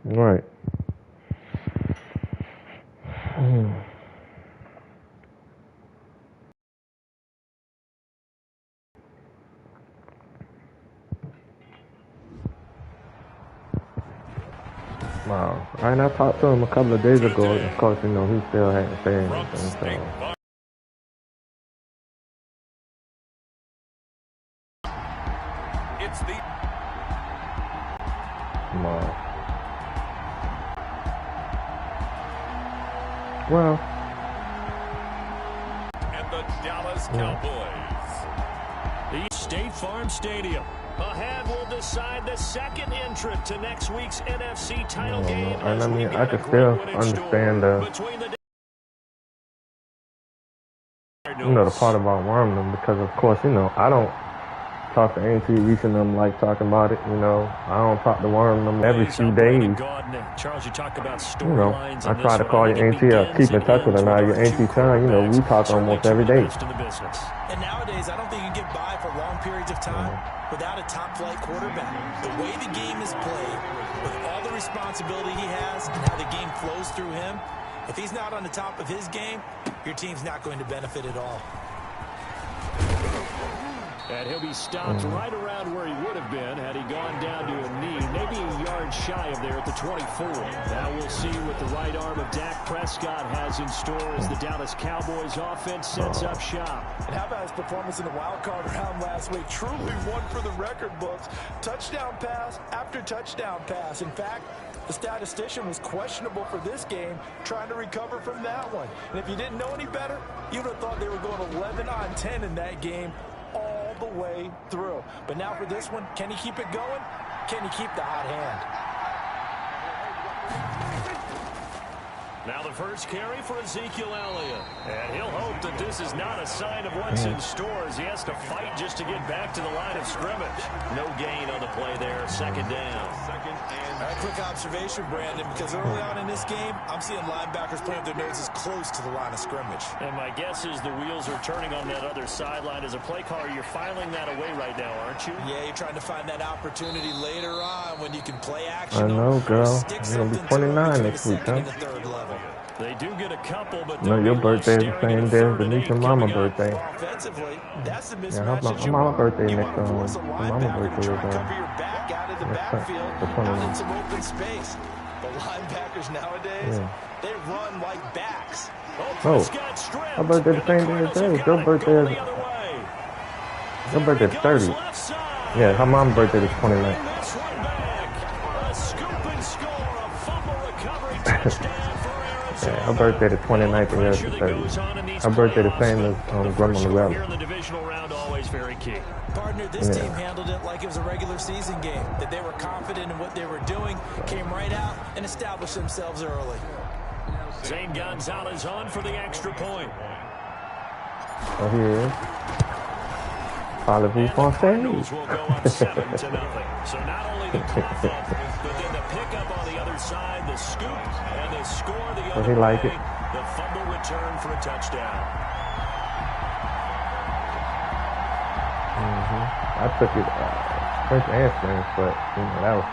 Right. Wow. And I talked to him a couple of days ago. Of course, you know, he still hadn't said anything. So. It's the Wow. Well. And the Dallas Cowboys. The State Farm Stadium. A hand will decide the second entrant to next week's NFC title game. And I mean, I can still understand the part about Wormdom because, of course, you know, I don't talk to A&T Reese and them like talking about it. You know, I don't talk to Wormdom every few days. Charles, you talk about you know, I try to call your A&T or keep in touch with her. Now, your A&T son, you know, we talk almost every day. And nowadays, I don't think you can get by for long periods of time without a top-flight quarterback. The way the game is played, with all the responsibility he has and how the game flows through him, if he's not on the top of his game, your team's not going to benefit at all. And he'll be stopped right around where he would have been had he gone down to a knee, maybe a yard shy of there at the 24. Now we'll see what the right arm of Dak Prescott has in store as the Dallas Cowboys offense sets up shop. And how about his performance in the wild card round last week? Truly one for the record books. Touchdown pass after touchdown pass. In fact, the statistician was questionable for this game, trying to recover from that one. And if you didn't know any better, you would have thought they were going 11 on 10 in that game all the way through. But now for this one, can he keep it going? Can he keep the hot hand? Now the first carry for Ezekiel Elliott. And he'll hope that this is not a sign of what's in store as he has to fight just to get back to the line of scrimmage. No gain on the play there. Second down. A quick observation, Brandon, because early on in this game, I'm seeing linebackers putting their noses close to the line of scrimmage. And my guess is the wheels are turning on that other sideline. As a play caller, you're filing that away right now, aren't you? Yeah, you're trying to find that opportunity later on when you can play action. I know, girl. You're going to be 29 next week, huh? They do get a couple, but no, your birthday is the same day as Denise and Mama's birthday. Offensively, that's the yeah, my birthday next Mama's birthday is cover your back out of the backfield, out in some open space. The linebackers nowadays, they run like backs. Oh, my birthday the same day as hers. Your birthday is 30. Yeah, her mom's birthday is 29. Yeah, her birthday the 29th and yours the 30th. Her birthday the same as Grandma Noel. Partner, this team handled it like it was a regular season game. That they were confident in what they were doing, came right out and established themselves early. Zane Gonzalez on for the extra point. Oh, here it is. Parlez-vous français? will go up 7-0. So not only the cough up, but then the pickup on the other side, the scoop, and the score the other way. Like it. The fumble return for a touchdown. I took it French and Spanish, but you know, that was.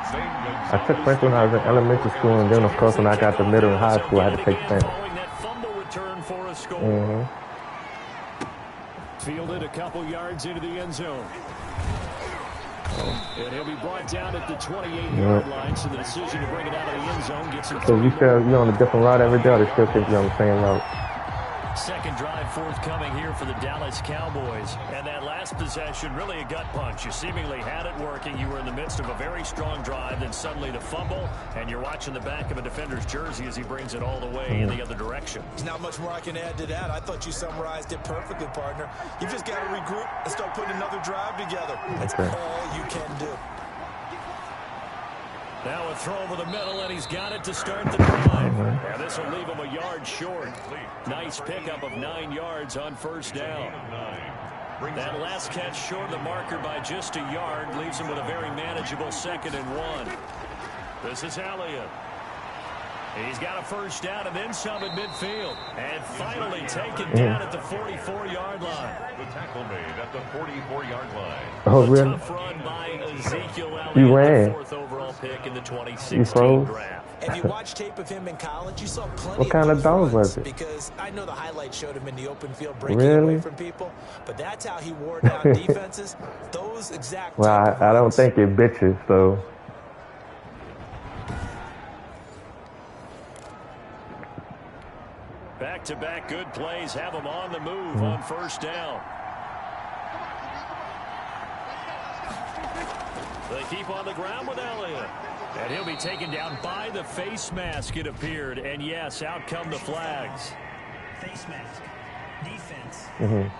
I took French when I was in elementary school, and then of course when I got to middle and high school, I had to take Spanish. That fumble return for a score. Fielded a couple yards into the end zone. And he'll be brought down at the 28-yard line, so the decision to bring it out of the end zone gets him. So you said you're on a different route every day, or they still think you're on the same route? Second drive forthcoming here for the Dallas Cowboys. And that last possession, really a gut punch. You seemingly had it working. You were in the midst of a very strong drive, then suddenly the fumble, and you're watching the back of a defender's jersey as he brings it all the way in the other direction. There's not much more I can add to that. I thought you summarized it perfectly, partner. You've just got to regroup and start putting another drive together. That's all you can do. Now a throw over the middle, and he's got it to start the drive. And this will leave him a yard short. Nice pickup of 9 yards on first down. That last catch short of the marker by just a yard leaves him with a very manageable 2nd and 1. This is Elliott. He's got a first down and then some at midfield. And finally taken down at the 44-yard line. The tackle made at the 44-yard line. Oh, really? Tough run by Ezekiel Elliott, You ran. the 4th overall pick in the 2016 draft. If you watch tape of him in college, you saw plenty What kind of dog was it? Because I know the highlights showed him in the open field breaking away from people, but that's how he wore down defenses. Those exact. Well, I don't think it bitches, so. Back-to-back good plays have him on the move on first down. They keep on the ground with Elliott. And he'll be taken down by the face mask, it appeared. And yes, out come the flags. Face mask. Defense.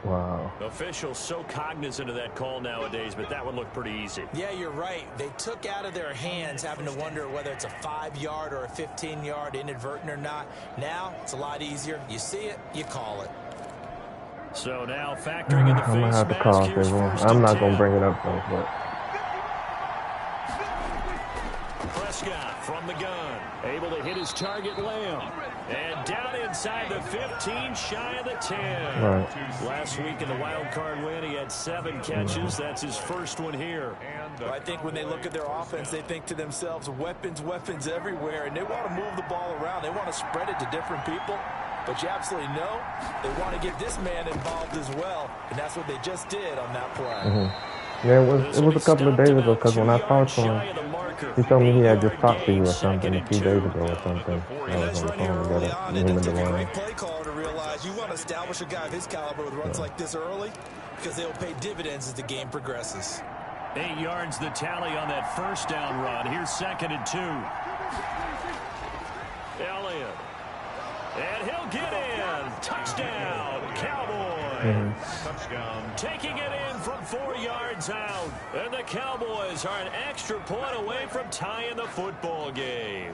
Wow. Officials so cognizant of that call nowadays, but that one looked pretty easy. Yeah, you're right. They took out of their hands having to wonder whether it's a 5-yard or a 15-yard inadvertent or not. Now, it's a lot easier. You see it, you call it. So now factoring in the I'm gonna have to face call mask, here's people. first I'm and not gonna 10. bring it up though, but. Prescott from the gun, able to hit his target Lamb. And down inside the 15, shy of the 10. Right. Last week in the wild card win, he had 7 catches. That's his first one here. Well, I think when they look at their offense, they think to themselves, weapons everywhere, and they want to move the ball around. They want to spread it to different people. But you absolutely know they want to get this man involved as well, and that's what they just did on that play. Yeah, it was a couple of days ago because when I talked to him, he told me he had just talked to you or something a few days ago or something. I was on the phone together. It does take a great play caller to realize you want to establish a guy of his caliber with runs like this early because they'll pay dividends as the game progresses. 8 yards the tally on that first down run. Here's 2nd and 2. Elliott. And he'll get in. Touchdown, Cowboys. Touchdown. Taking it in from 4 yards out. And the Cowboys are an extra point away from tying the football game.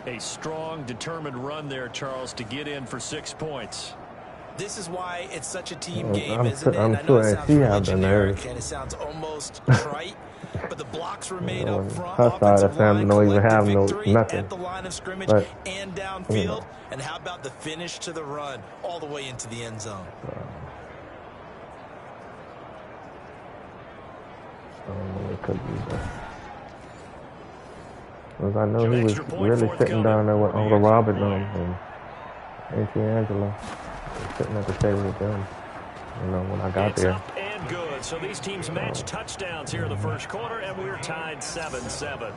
A strong, determined run there, Charles, to get in for 6 points. This is why it's such a team game, I'm isn't it? I'm I know sure it sounds he really have the generic nerve. and it sounds almost trite, but the blocks were made up front. Her side of the family don't even have Victory nothing. at the line of scrimmage But, and downfield. And how about the finish to the run all the way into the end zone? It could be that. Because I know he was really sitting down there with Uncle Robert and A.T. Angelo, sitting at the table with them. You know, when I got It's there. up and good. So these teams match touchdowns here in the first quarter, and we're tied 7-7.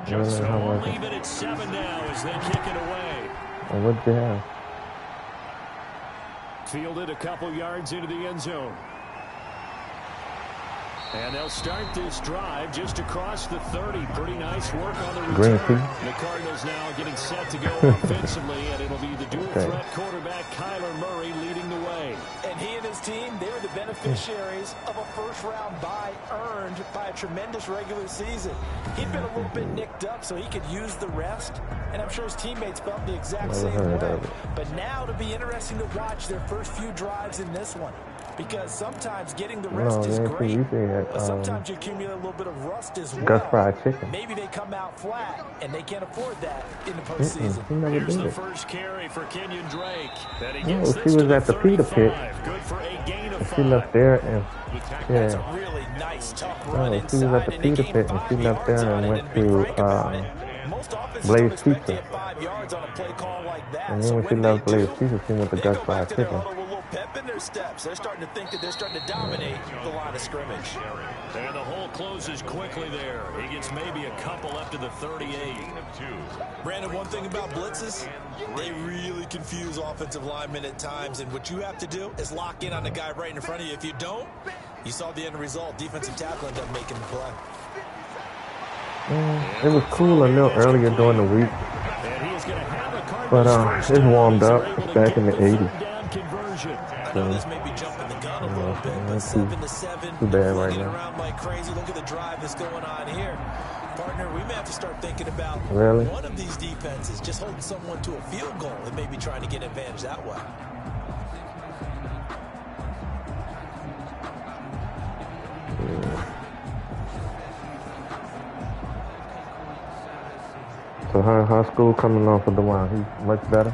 Really, how was it? Leave it at 7 now as they kick it away. And what'd you have? Fielded a couple yards into the end zone. And they'll start this drive just across the 30. Pretty nice work on the Green return. tea. The Cardinals now getting set to go offensively, and it'll be the dual-threat quarterback Kyler Murray leading the way. And he and his team, they were the beneficiaries of a first-round bye earned by a tremendous regular season. He'd been a little bit nicked up so he could use the rest, and I'm sure his teammates felt the exact same way. But now it'll be interesting to watch their first few drives in this one. Because sometimes getting the rest is great, but sometimes you accumulate a little bit of rust as well. Gus fried chicken. Maybe they come out flat, and they can't afford that in the postseason. He never Here's did the it. first carry for Kenyon Drake. No, she was at the Peter Pit. Good for a gain of 5. She left there and, That's a yeah. really nice, tough run No, she was inside, at the and they Peter gained Pit and 5 she left yards there on and it, went and be frank to about it. Most offenses Blaze don't expect to Pizza. get 5 yards on a play call like that. And So then when she when left they Blaze do, Pizza, she went to they Gus go fried back to their chicken. huddle with a little pep in their steps. They're starting to think that they're starting to dominate the line of scrimmage. And the hole closes quickly there. He gets maybe a couple up to the 38. Brandon, one thing about blitzes, they really confuse offensive linemen at times, and what you have to do is lock in on the guy right in front of you. If you don't, you saw the end result. Defensive tackle ended up making the play. It was cool a little earlier during the week, And he is going to have a but Cardinals it's warmed up. It's back in the 80s. down conversion. I know this may be jumping the gun a little bit, but 7-7, too bad right flinging now. around like crazy. Look at the drive that's going on here. Partner, we may have to start thinking about Really? one of these defenses just holding someone to a field goal and maybe trying to get advantage that way. So her school coming on for DeJuan. He's much better.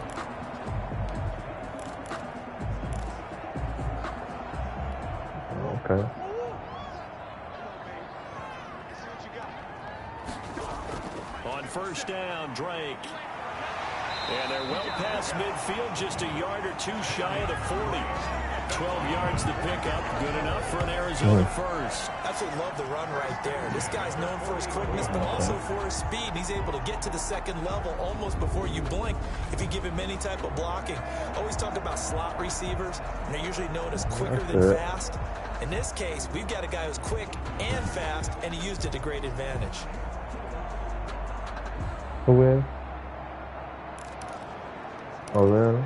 On first down, Drake. And they're well past midfield, just a yard or two shy of the 40. 12 yards to pick up, good enough for an Arizona first. Absolutely love the run right there. This guy's known for his quickness, but also for his speed. He's able to get to the second level almost before you blink if you give him any type of blocking. Always talk about slot receivers, and they're usually known as quicker than fast. In this case, we've got a guy who's quick and fast, and he used it to great advantage. Who is? Oh, really?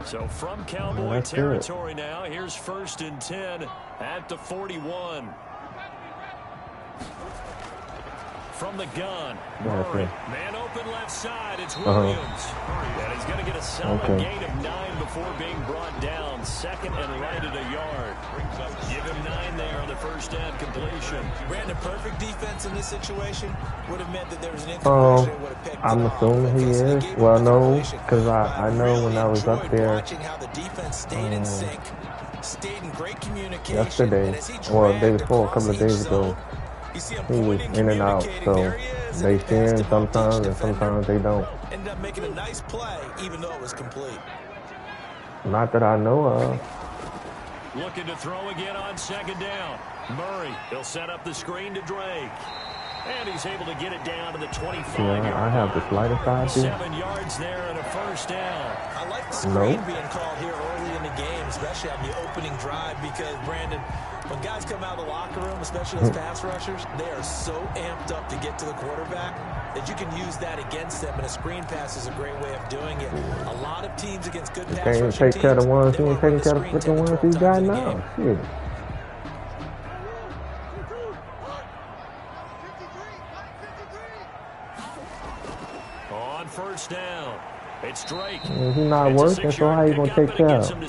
So from Cowboy territory now, here's 1st and 10 at the 41. From the gun, Murray. Man open left side, it's Williams. And he's going to get a solid gain of 9 before being brought down. Second and right at a yard. Give him 9 there on the first down completion. Brandon, perfect defense in this situation would have meant that there was an incompletion. Would have picked I'm assuming he is. Well, no, because I know when I was up there watching how the defense stayed in sync, stayed in great communication. Yesterday, or the day before, a couple of days ago, he was in and out, so they see him sometimes and sometimes they don't. Ended up making a nice play, even though it was complete. Not that I know of. Looking to throw again on second down. Murray, he'll set up the screen to Drake. And he's able to get it down to the 25. Yeah, I have the slightest idea. 7 yards there and a first down. I like the screen being called here early in the game, especially on the opening drive, because, Brandon, when guys come out of the locker room, especially those pass rushers, they are so amped up to get to the quarterback that you can use that against them, and a screen pass is a great way of doing it. A lot of teams against good pass rushing teams, take care of the ones he ain't taking care of the ones he got now. Shit. On first down, it's Drake. He's not working, so how you gonna take care of him?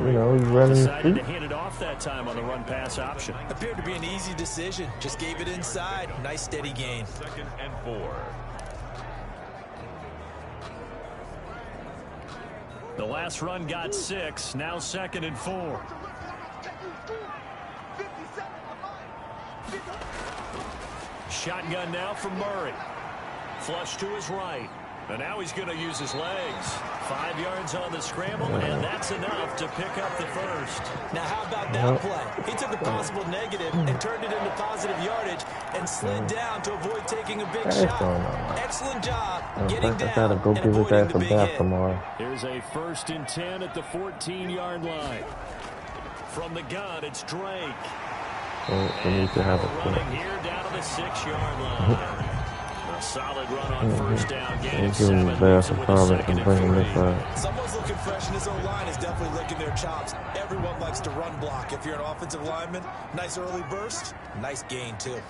You know, he's running the Decided street. to hand it off that time on the run pass option. Appeared to be an easy decision. Just gave it inside. Nice steady gain. 2nd and 4. The last run got 6. Now 2nd and 4. Shotgun now from Murray. Flush to his right. And now he's going to use his legs. 5 yards on the scramble, and that's enough to pick up the first. Now, how about that play? He took a possible negative and turned it into positive yardage and slid down to avoid taking a big shot. Excellent job getting down. I gotta go give his ass a bath tomorrow. Here's a 1st and 10 at the 14-yard line. From the gun, it's Drake. We to have a running here down to the 6-yard line. A solid run on first down. Gain 7. Someone's looking fresh, and his own line is definitely licking their chops. Everyone likes to run block. If you're an offensive lineman, nice early burst, nice gain too.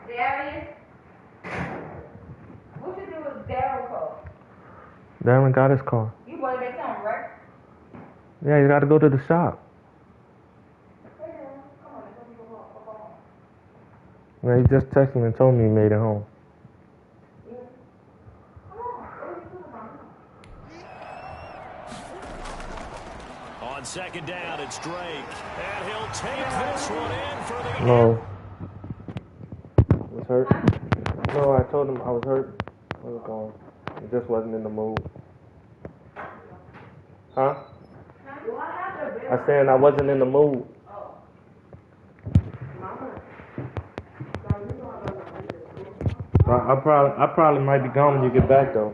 Darius, what you do with Darryl call? Darren got his car. You want to make something, right? Yeah, you got to go to the shop. Yeah, he just texted me and told me he made it home. On second down, it's Drake. And he'll take this one in for the... No. Was hurt? No, I told him I was hurt. I was gone. He just wasn't in the mood. Huh? I said I wasn't in the mood. I probably might be gone when you get back though.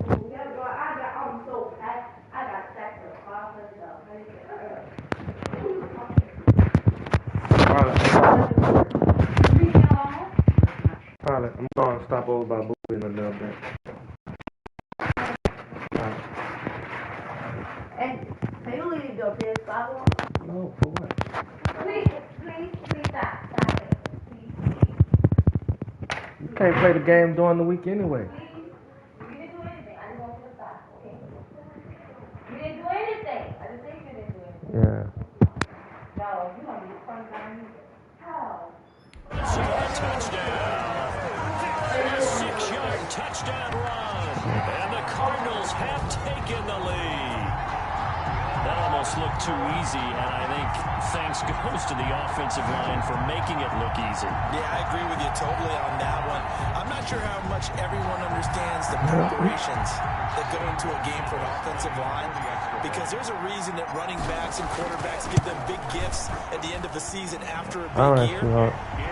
Probably. I'm going to stop over by Boo in a little bit. And can you leave your PS5 on? No, for what? Please stop. Stop it. Please. You can't play the game during the week anyway. You didn't do anything. I just want you to stop, okay? You didn't do anything. I just think you didn't do anything. Yeah. No, you don't be fun time either. How? touchdown. A 6-yard touchdown run. And the Cardinals have taken the lead. That almost looked too easy, and I think thanks goes to the offensive line for making it look easy. Yeah, I agree with you totally on that one. I'm not sure how much everyone understands the preparations that go into a game for an offensive line, because there's a reason that running backs and quarterbacks give them big gifts at the end of the season after a big year.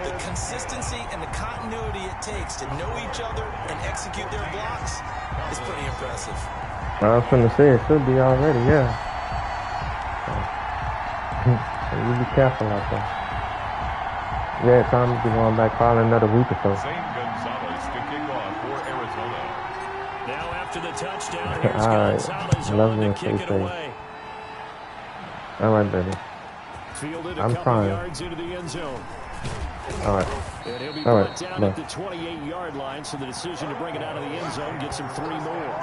The consistency and the continuity it takes to know each other and execute their blocks is pretty impressive. I was going to say, it should be already, yeah. So you be careful out there. Yeah, time to be going back probably another week or so. Zane Gonzalez to kick off for Arizona. Now after the touchdown, here's Gonzalez on to kick it away. All right, baby. Fielded a I'm couple trying. yards into the end zone. All right. And he'll be All brought right. down at the 28-yard line, so the decision to bring it out of the end zone gets him 3 more.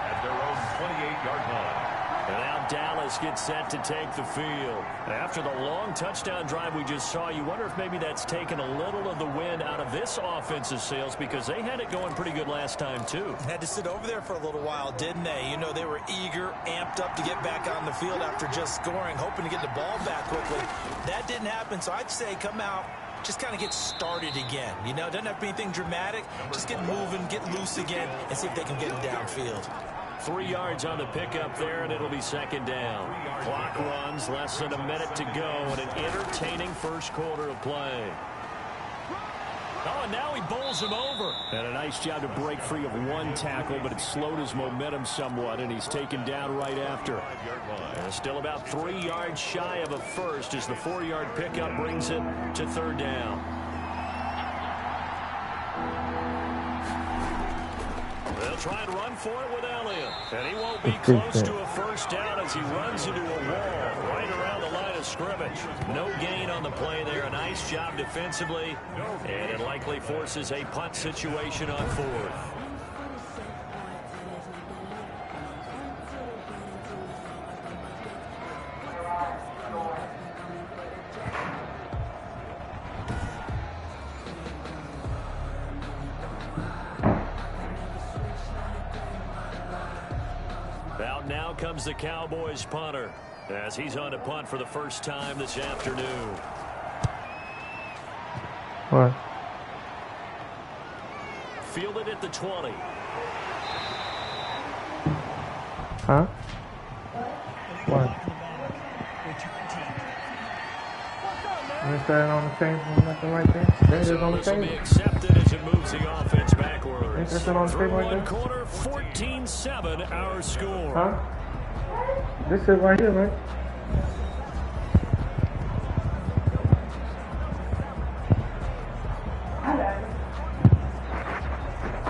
At their own 28-yard line. And now Dallas gets set to take the field. After the long touchdown drive we just saw, you wonder if maybe that's taken a little of the wind out of this offensive sails, because they had it going pretty good last time, too. Had to sit over there for a little while, didn't they? You know, they were eager, amped up to get back on the field after just scoring, hoping to get the ball back quickly. That didn't happen, so I'd say come out, just kind of get started again. You know, doesn't have to be anything dramatic. Just get moving, get loose again, and see if they can get it downfield. 3 yards on the pickup there, and it'll be second down. Clock runs, less than a minute to go, and an entertaining first quarter of play. Oh, and now he bowls him over. And a nice job to break free of one tackle, but it slowed his momentum somewhat, and he's taken down right after. And still about 3 yards shy of a first as the 4-yard pickup brings it to third down. They'll try and run for it with Elliott. And he won't be close to a first down as he runs into a wall right around the line of scrimmage. No gain on the play there. A nice job defensively. And it likely forces a punt situation on 4th. Now comes the Cowboys punter as he's on to punt for the first time this afternoon. What? Fielded at the 20. Huh? What? Is that on the table? Nothing right there? There it is on the This will be table. accepted as it moves the offense backwards. Is that on the Through table right one there? quarter, 14-7 our score. Huh? This is right here, right?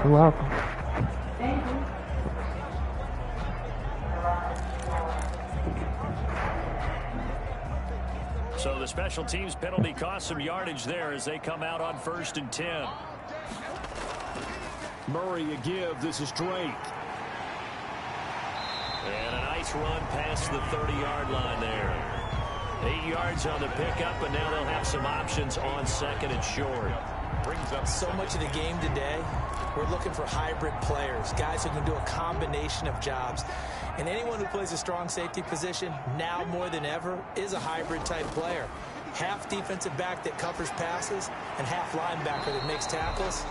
You're welcome. Thank you. So the special teams penalty cost some yardage there as they come out on 1st and 10. Murray a give. This is Drake. And a nice run past the 30-yard line there. 8 yards on the pickup, and now they'll have some options on 2nd and short. Brings up so much of the game today. We're looking for hybrid players, guys who can do a combination of jobs. And anyone who plays a strong safety position, now more than ever, is a hybrid type player. Half defensive back that covers passes and half linebacker that makes tackles.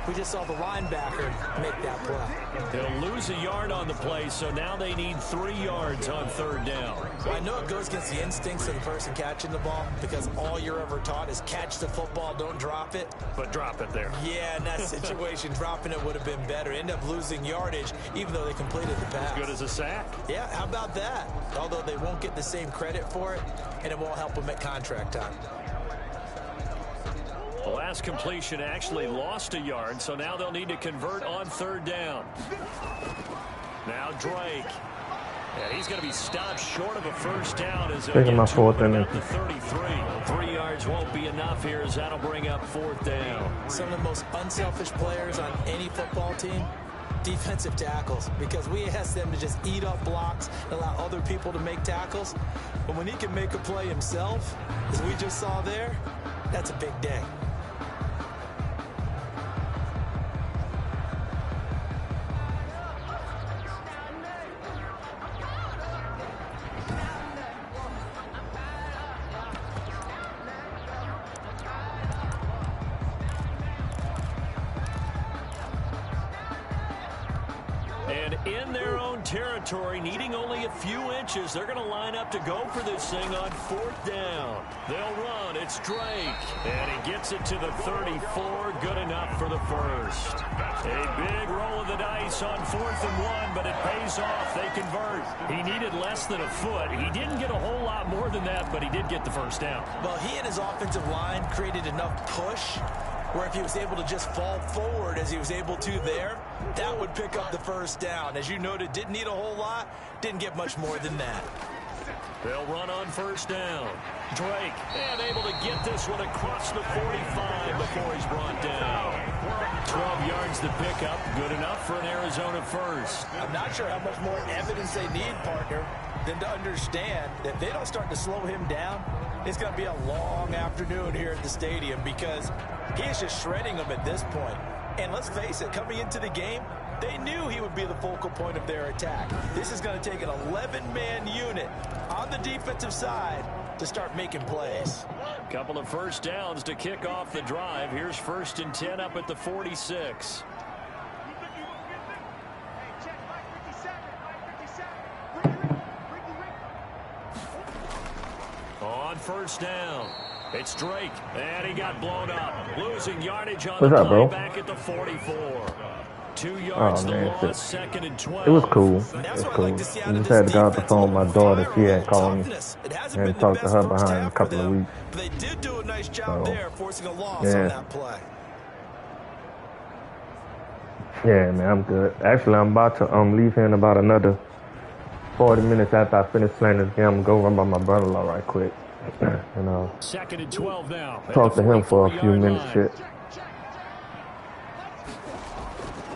We just saw the linebacker make that play. They'll lose a yard on the play, so now they need 3 yards on 3rd down. Well, I know it goes against the instincts of the person catching the ball, because all you're ever taught is catch the football, don't drop it. But drop it there. Yeah, in that situation, dropping it would have been better. End up losing yardage, even though they completed the pass. Good as a sack. Yeah, how about that? Although they won't get the same credit for it, and it won't help them at contract time. The last completion actually lost a yard, so now they'll need to convert on 3rd down. Now Drake. And he's going to be stopped short of a first down as Taking my 4th inning. the 33. 3 yards won't be enough here as that'll bring up 4th down. Some of the most unselfish players on any football team, defensive tackles, because we ask them to just eat up blocks and allow other people to make tackles. But when he can make a play himself, as we just saw there, that's a big day. And in their own territory, needing only a few inches, they're going to line up to go for this thing on 4th down. They'll run. It's Drake. And he gets it to the 34. Good enough for the first. A big roll of the dice on 4th and 1, but it pays off. They convert. He needed less than a foot. He didn't get a whole lot more than that, but he did get the first down. Well, he and his offensive line created enough push where if he was able to just fall forward as he was able to there, that would pick up the first down. As you noted, didn't need a whole lot, didn't get much more than that. They'll run on 1st down. Drake, and able to get this one across the 45 before he's brought down. 12 yards to pick up, good enough for an Arizona first. I'm not sure how much more evidence they need, partner, than to understand that if they don't start to slow him down, it's going to be a long afternoon here at the stadium because he is just shredding them at this point. And let's face it, coming into the game, they knew he would be the focal point of their attack. This is going to take an 11-man unit on the defensive side to start making plays. Couple of first downs to kick off the drive. Here's 1st and 10 up at the 46. On 1st down, it's Drake, and he got blown up. Losing yardage on What's the up, bro? play back at the 44. 2 yards to loss, 2nd and 12. It was cool. It was cool. I just had to go out the phone with my daughter. She had called me and talked to her behind a couple of weeks. They did do a nice job there, forcing a loss yeah. on that play. Yeah, man, I'm good. Actually, I'm about to leave here in about another 40 minutes after I finish playing this game. I'm going to go run by my brother-in-law right quick. And 2nd and 12 now. Talk to him for a few minutes. Shit.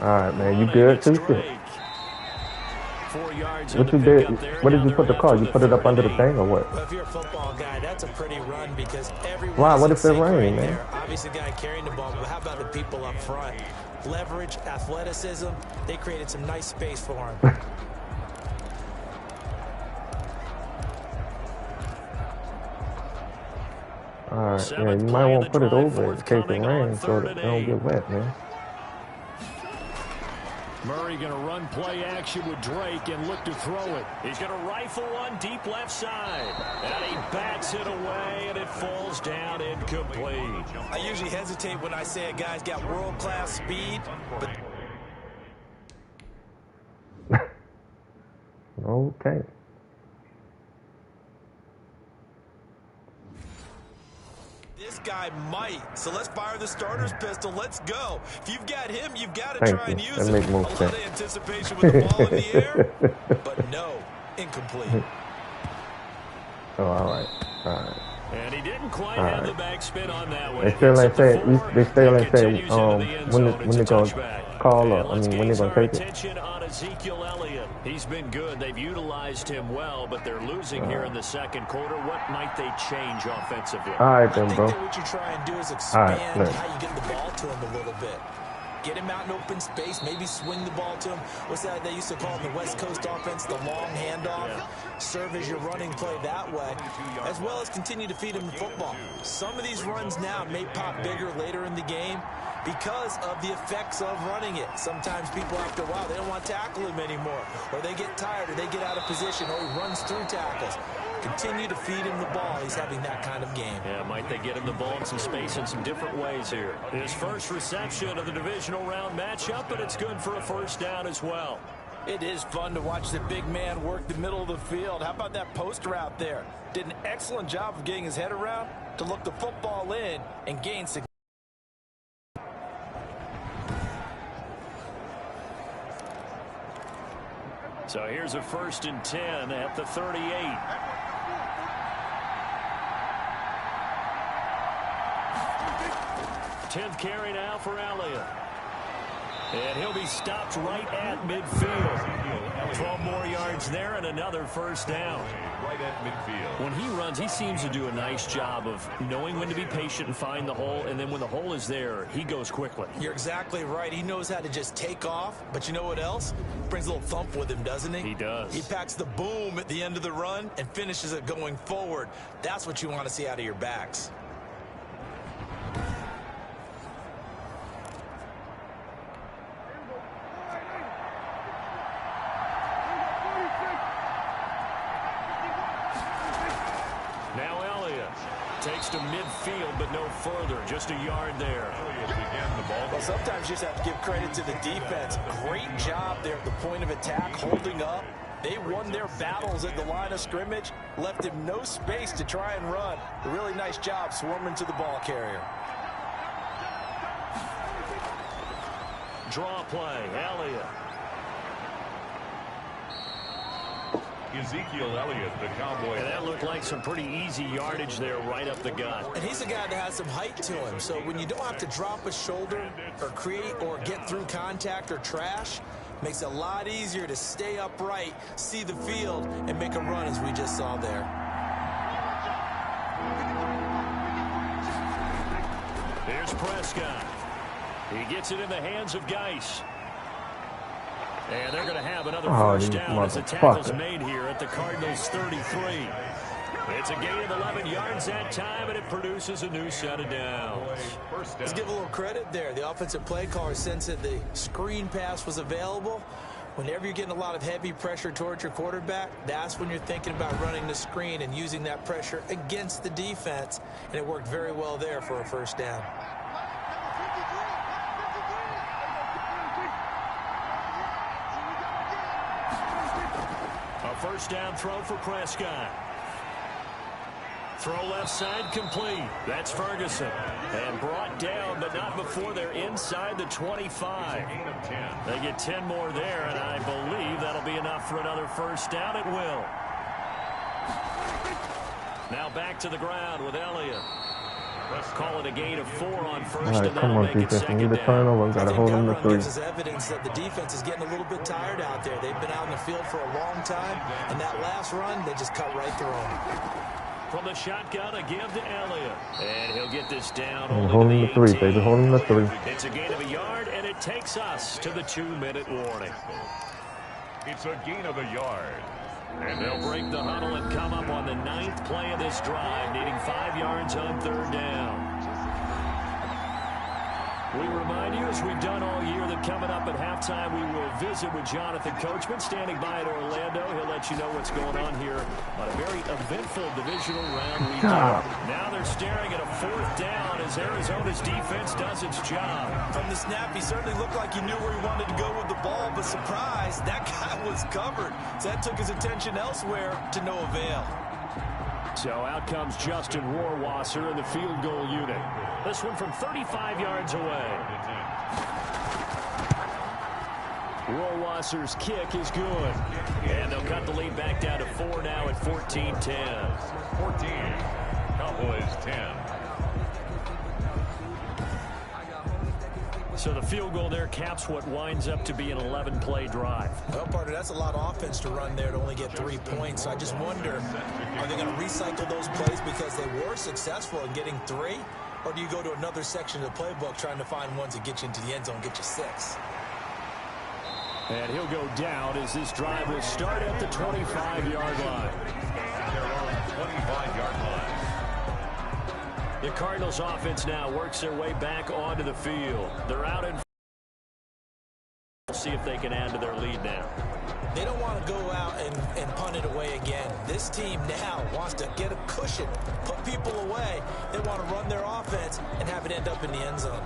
All right, man. You good too? Shit. 4 yards. What you did? What did you put the car? You put it up under the thing or what? Well, if you're a football guy, that's a pretty run because everyone. Why? What if it rain, man? Obviously, the guy carrying the ball, but how about the people up front? Leverage, athleticism. They created some nice space for him. All right, yeah, you might want to put it over in case it rains so that it don't get wet, man. Murray going to run play action with Drake and look to throw it. He's going to rifle one deep left side. And he bats it away, and it falls down incomplete. I usually hesitate when I say a guy's got world-class speed, but... Okay. This guy might. So let's fire the starter's pistol. Let's go. If you've got him, you've got to Thank try you. and use That him. makes A more lot sense. of anticipation with the ball in the air, but no, incomplete. Oh, all right. All right. And he didn't quite have the backspin on that one. They still ain't say. They still ain't say when they gonna call or when they gonna take it. Attention on Ezekiel Elliott. He's been good. They've utilized him well, but they're losing here in the second quarter. What might they change offensively? All right, then, I bro. think that what you try and do is expand look. how you get the ball to him a little bit. Get him out in open space, maybe swing the ball to him. What's that they used to call in the West Coast offense, the long handoff? Yeah. Serve as your running play that way, as well as continue to feed him the football. Some of these runs now may pop bigger later in the game because of the effects of running it. Sometimes people, after a while, they don't want to tackle him anymore, or they get tired, or they get out of position, or he runs through tackles. Continue to feed him the ball. He's having that kind of game. Yeah, might they get him the ball in some space in some different ways here. His first reception of the divisional round matchup, but it's good for a first down as well. It is fun to watch the big man work the middle of the field. How about that post route there? Did an excellent job of getting his head around to look the football in and gain significant. So here's a 1st and 10 at the 38. 10th carry now for Elliott. And he'll be stopped right at midfield. 12 more yards there and another first down. Right at midfield. When he runs, he seems to do a nice job of knowing when to be patient and find the hole. And then when the hole is there, he goes quickly. You're exactly right. He knows how to just take off. But you know what else? Brings a little thump with him, doesn't he? He does. He packs the boom at the end of the run and finishes it going forward. That's what you want to see out of your backs. to midfield, but no further. Just a yard there. Well, sometimes you just have to give credit to the defense. Great job there at the point of attack, holding up. They won their battles at the line of scrimmage, left him no space to try and run. A really nice job swarming to the ball carrier. Draw play, Elliott. Ezekiel Elliott, the Cowboy. And that looked like some pretty easy yardage there right up the gut. And he's a guy that has some height to him. So when you don't have to drop a shoulder or create or get through contact or trash, makes it a lot easier to stay upright, see the field, and make a run as we just saw there. Here's Prescott. He gets it in the hands of Geis. And they're going to have another first down as the tackle's made here at the Cardinals' 33. It's a gain of 11 yards that time, and it produces a new set of downs. Let's give a little credit there. The offensive play caller sensed that the screen pass was available. Whenever you're getting a lot of heavy pressure towards your quarterback, that's when you're thinking about running the screen and using that pressure against the defense. And it worked very well there for a first down. A first down throw for Prescott. Throw left side complete. That's Ferguson. And brought down, but not before they're inside the 25. They get 10 more there, and I believe that'll be enough for another first down. It will. Now back to the ground with Elliott. Call it a gain of 4 on first. All right, come on, defense. We need a turnover. Got to hold them to 3. Gives us evidence that the defense is getting a little bit tired out there. They've been out in the field for a long time, and that last run, they just cut right through them. From the shotgun, a give to Elliott. And he'll get this down. Hold him to 3, baby. Hold him to 3. It's a gain of a yard, and it takes us to the 2-minute warning. It's a gain of a yard. And they'll break the huddle and come up on the 9th play of this drive, needing 5 yards on 3rd down. We remind you, as we've done all year, that coming up at halftime, we will visit with Jonathan Coachman, standing by at Orlando. He'll let you know what's going on here on a very eventful divisional round weekend. Now they're staring at a 4th down as Arizona's defense does its job. From the snap, he certainly looked like he knew where he wanted to go with the ball, but surprise, that guy was covered. So that took his attention elsewhere to no avail. So out comes Justin Rohrwasser in the field goal unit. This one from 35 yards away. Rohrwasser's kick is good. And they'll cut the lead back down to 4 now at 14-10. 14. Cowboys 10. So the field goal there caps what winds up to be an 11-play drive. Well, partner, that's a lot of offense to run there to only get 3 points. So I just wonder, are they going to recycle those plays because they were successful in getting 3? Or do you go to another section of the playbook trying to find ones that get you into the end zone, get you 6? And he'll go down as this drive will start at the 25-yard line. They're on the 25-yard line. The Cardinals offense now works their way back onto the field. They're out in. We'll see if they can add to their lead now. They don't want to go out and punt it away again. This team now wants to get a cushion, put people away. They want to run their offense and have it end up in the end zone.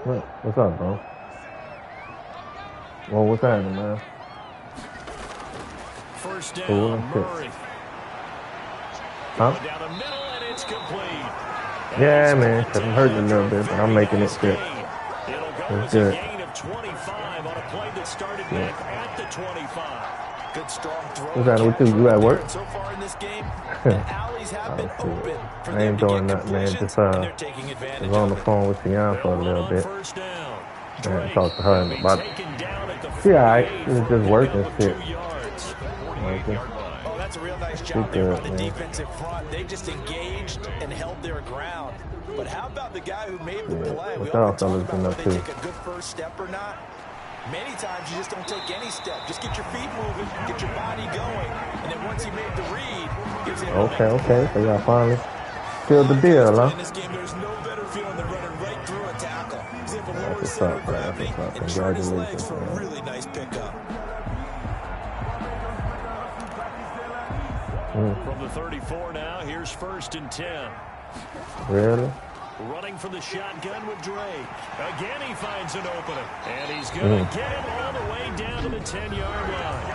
What's up, bro? Well, what's happening, man? First down, Murray. Huh? Down the middle, and it's complete. Yeah, man. I'm hurting a little bit, but I'm making it fit. It'll go as a gain of 25 on a play that started back at the 25. Good strong throw. What's that with you? You at work? So far in this game, the alleys have been open for I ain't doing nothing, man. Just was on the phone with Tiana for a little bit. And talked to her about it. Yeah, it's just working shit. Oh, that's a real nice job there by the defensive front. They just engaged and held their ground. But how about the guy who made the play? We often talk about whether they take a good first step or not. Many times you just don't take any step. Just get your feet moving, get your body going, and then once you made the read, gives you Okay. So y'all finally sealed the deal, huh? In this game, there's no better feeling than running right through a tackle. He's able to lower That's center what's up, gravity man. That's what's up. and turn his legs Congratulations, for a man. really nice pickup. From the 34 now, here's 1st and 10. Really? Running from the shotgun with Drake. Again, he finds an opening. And he's going to get him all the way down to the 10-yard line.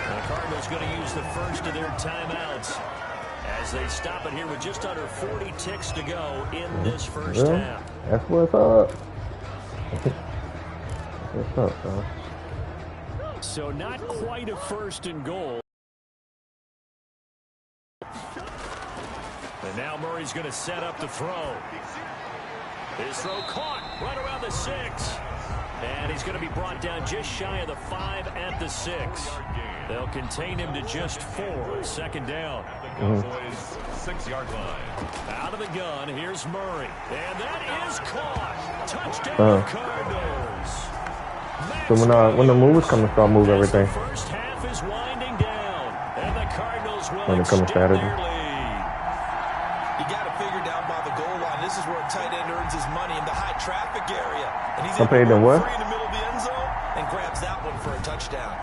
The Cardinals going to use the first of their timeouts as they stop it here with just under 40 ticks to go in this first half. That's what's up. What's up, bro? So not quite a 1st and goal. And now Murray's going to set up the throw. His throw caught right around the 6. And he's going to be brought down just shy of the 5 at the 6. They'll contain him to just 4. 2nd down. The Cowboys 6-yard line. Out of the gun, here's Murray. And that is caught. Touchdown Cardinals. So when the movers come to start moving everything. The first half is winding down. And the Cardinals will When it comes extend Saturday. their lead. This is where a tight end earns his money in the high traffic area. And he's Compared to able to what? free in the middle of the end zone and grabs that one for a touchdown.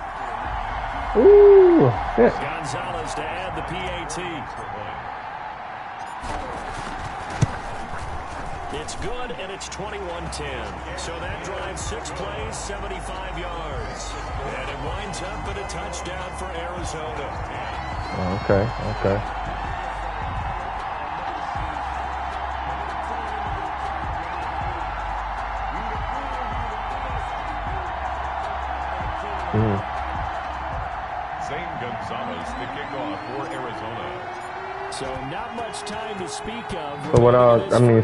Ooh, shit. Gonzalez to add the PAT. It's good, and it's 21-10. So that drives 6 plays, 75 yards. And it winds up at a touchdown for Arizona. Okay. Zane Gonzalez to kick off for Arizona. So not much time to speak of. So what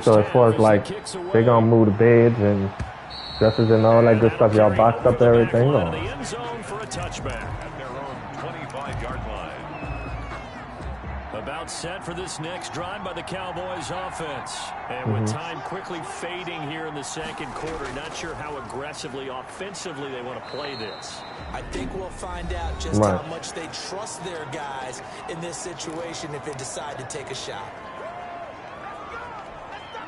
so as far as like they gonna move the beds and dresses and all that good stuff, y'all boxed up everything, or? The end zone for a touchback. At their own 25-yard line. About set for this next drive by the Cowboys offense. And with time quickly fading here in the 2nd quarter, not sure how aggressively, offensively they want to play this. I think we'll find out just how much they trust their guys in this situation if they decide to take a shot.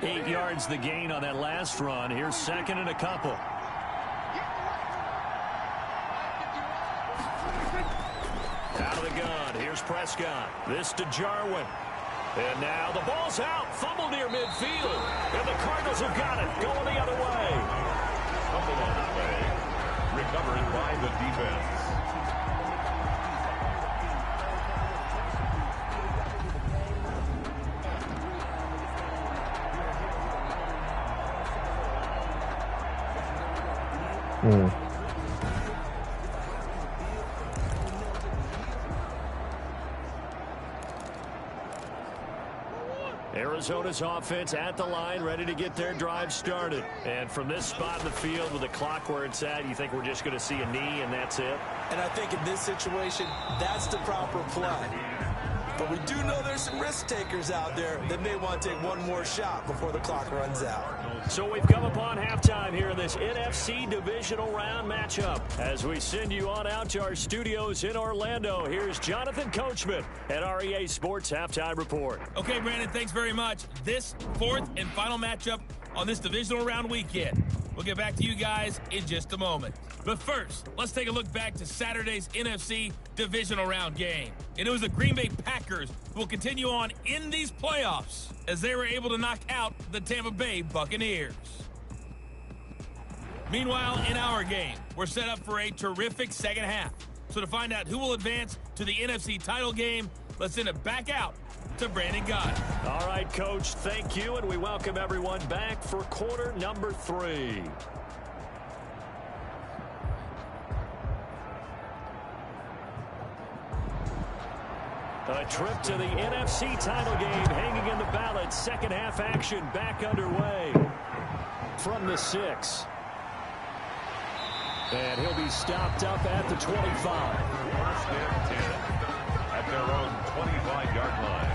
8 yards the gain on that last run. Here's 2nd and a couple. Out of the gun. Here's Prescott. This to Jarwin. And now the ball's out. Fumble near midfield. And the Cardinals have got it. Going the other way. Fumble on the play. Recovered by the defense. Arizona's offense at the line, ready to get their drive started. And from this spot in the field with the clock where it's at, you think we're just going to see a knee and that's it? And I think in this situation, that's the proper play. But we do know there's some risk takers out there that may want to take one more shot before the clock runs out. So we've come upon halftime here in this NFC divisional round matchup. As we send you on out to our studios in Orlando, here's Jonathan Coachman at REA Sports Halftime Report. Okay, Brandon, thanks very much. This 4th and final matchup on this divisional round weekend. We'll get back to you guys in just a moment. But first, let's take a look back to Saturday's NFC divisional round game. And it was the Green Bay Packers who will continue on in these playoffs as they were able to knock out the Tampa Bay Buccaneers. Meanwhile, in our game, we're set up for a terrific second half. So to find out who will advance to the NFC title game, let's send it back out to Brandon Gaudin. All right, Coach, thank you, and we welcome everyone back for quarter number 3. A trip to the NFC title game hanging in the balance. Second half action back underway from the 6. And he'll be stopped up at the 25. 1st and 10 at their own 25-yard line.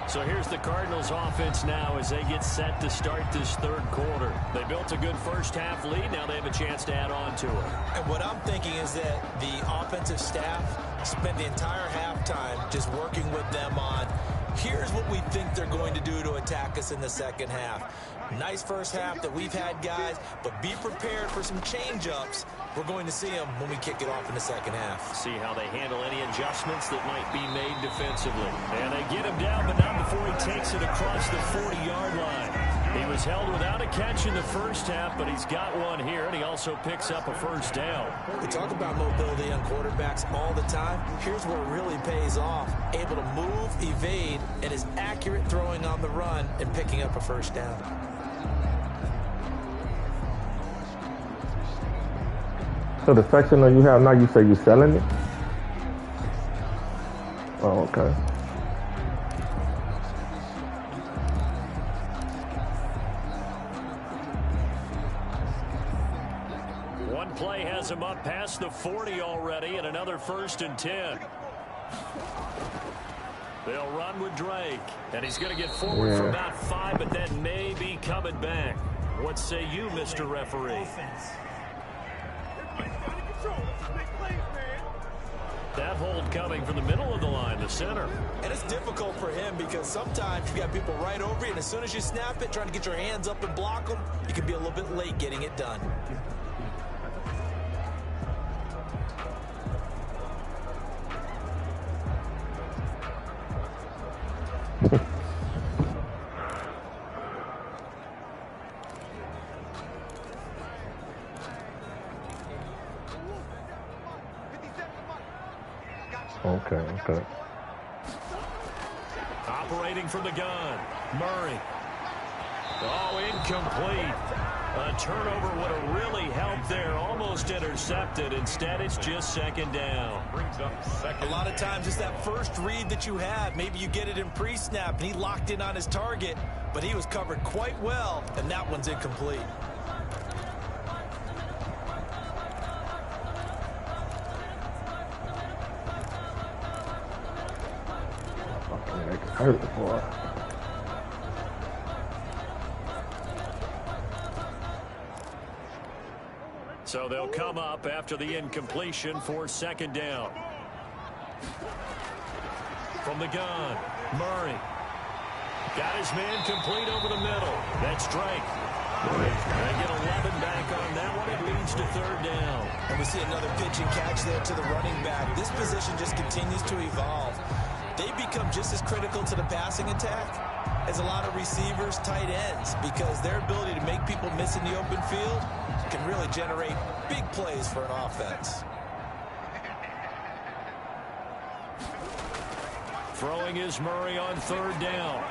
So here's the Cardinals offense now as they get set to start this 3rd quarter. They built a good first half lead. Now they have a chance to add on to it. And what I'm thinking is that the offensive staff spent the entire halftime just working with them on Here's what we think they're going to do to attack us in the second half. Nice first half that we've had, guys, but be prepared for some change-ups. We're going to see them when we kick it off in the second half. See how they handle any adjustments that might be made defensively. And they get him down, but not before he takes it across the 40-yard line. He was held without a catch in the first half, but he's got one here, and he also picks up a first down. We talk about mobility on quarterbacks all the time. Here's where it really pays off. Able to move, evade, and is accurate throwing on the run and picking up a first down. So the section that you have now, you say you're selling it? Oh, okay. One play has him up past the 40 already, and another 1st and 10. They'll run with Drake, and he's going to get forward for about 5, but then may be coming back. What say you, Mr. Referee? That hold coming from the middle of the line, the center. And it's difficult for him because sometimes you got people right over you, and as soon as you snap it, trying to get your hands up and block them, you can be a little bit late getting it done. Okay. Operating from the gun, Murray. Oh, incomplete. A turnover would have really helped there. Almost intercepted. Instead, it's just 2nd down. Brings up second. A lot of times it's that first read that you have. Maybe you get it in pre-snap, and he locked in on his target, but he was covered quite well, and that one's incomplete. Hurt the boy. So they'll come up after the incompletion for 2nd down. From the gun, Murray. Got his man complete over the middle. That's Drake. They get 11 back on that one. It leads to 3rd down. And we see another pitch and catch there to the running back. This position just continues to evolve. They become just as critical to the passing attack as a lot of receivers, tight ends, because their ability to make people miss in the open field can really generate big plays for an offense. Throwing is Murray on 3rd down.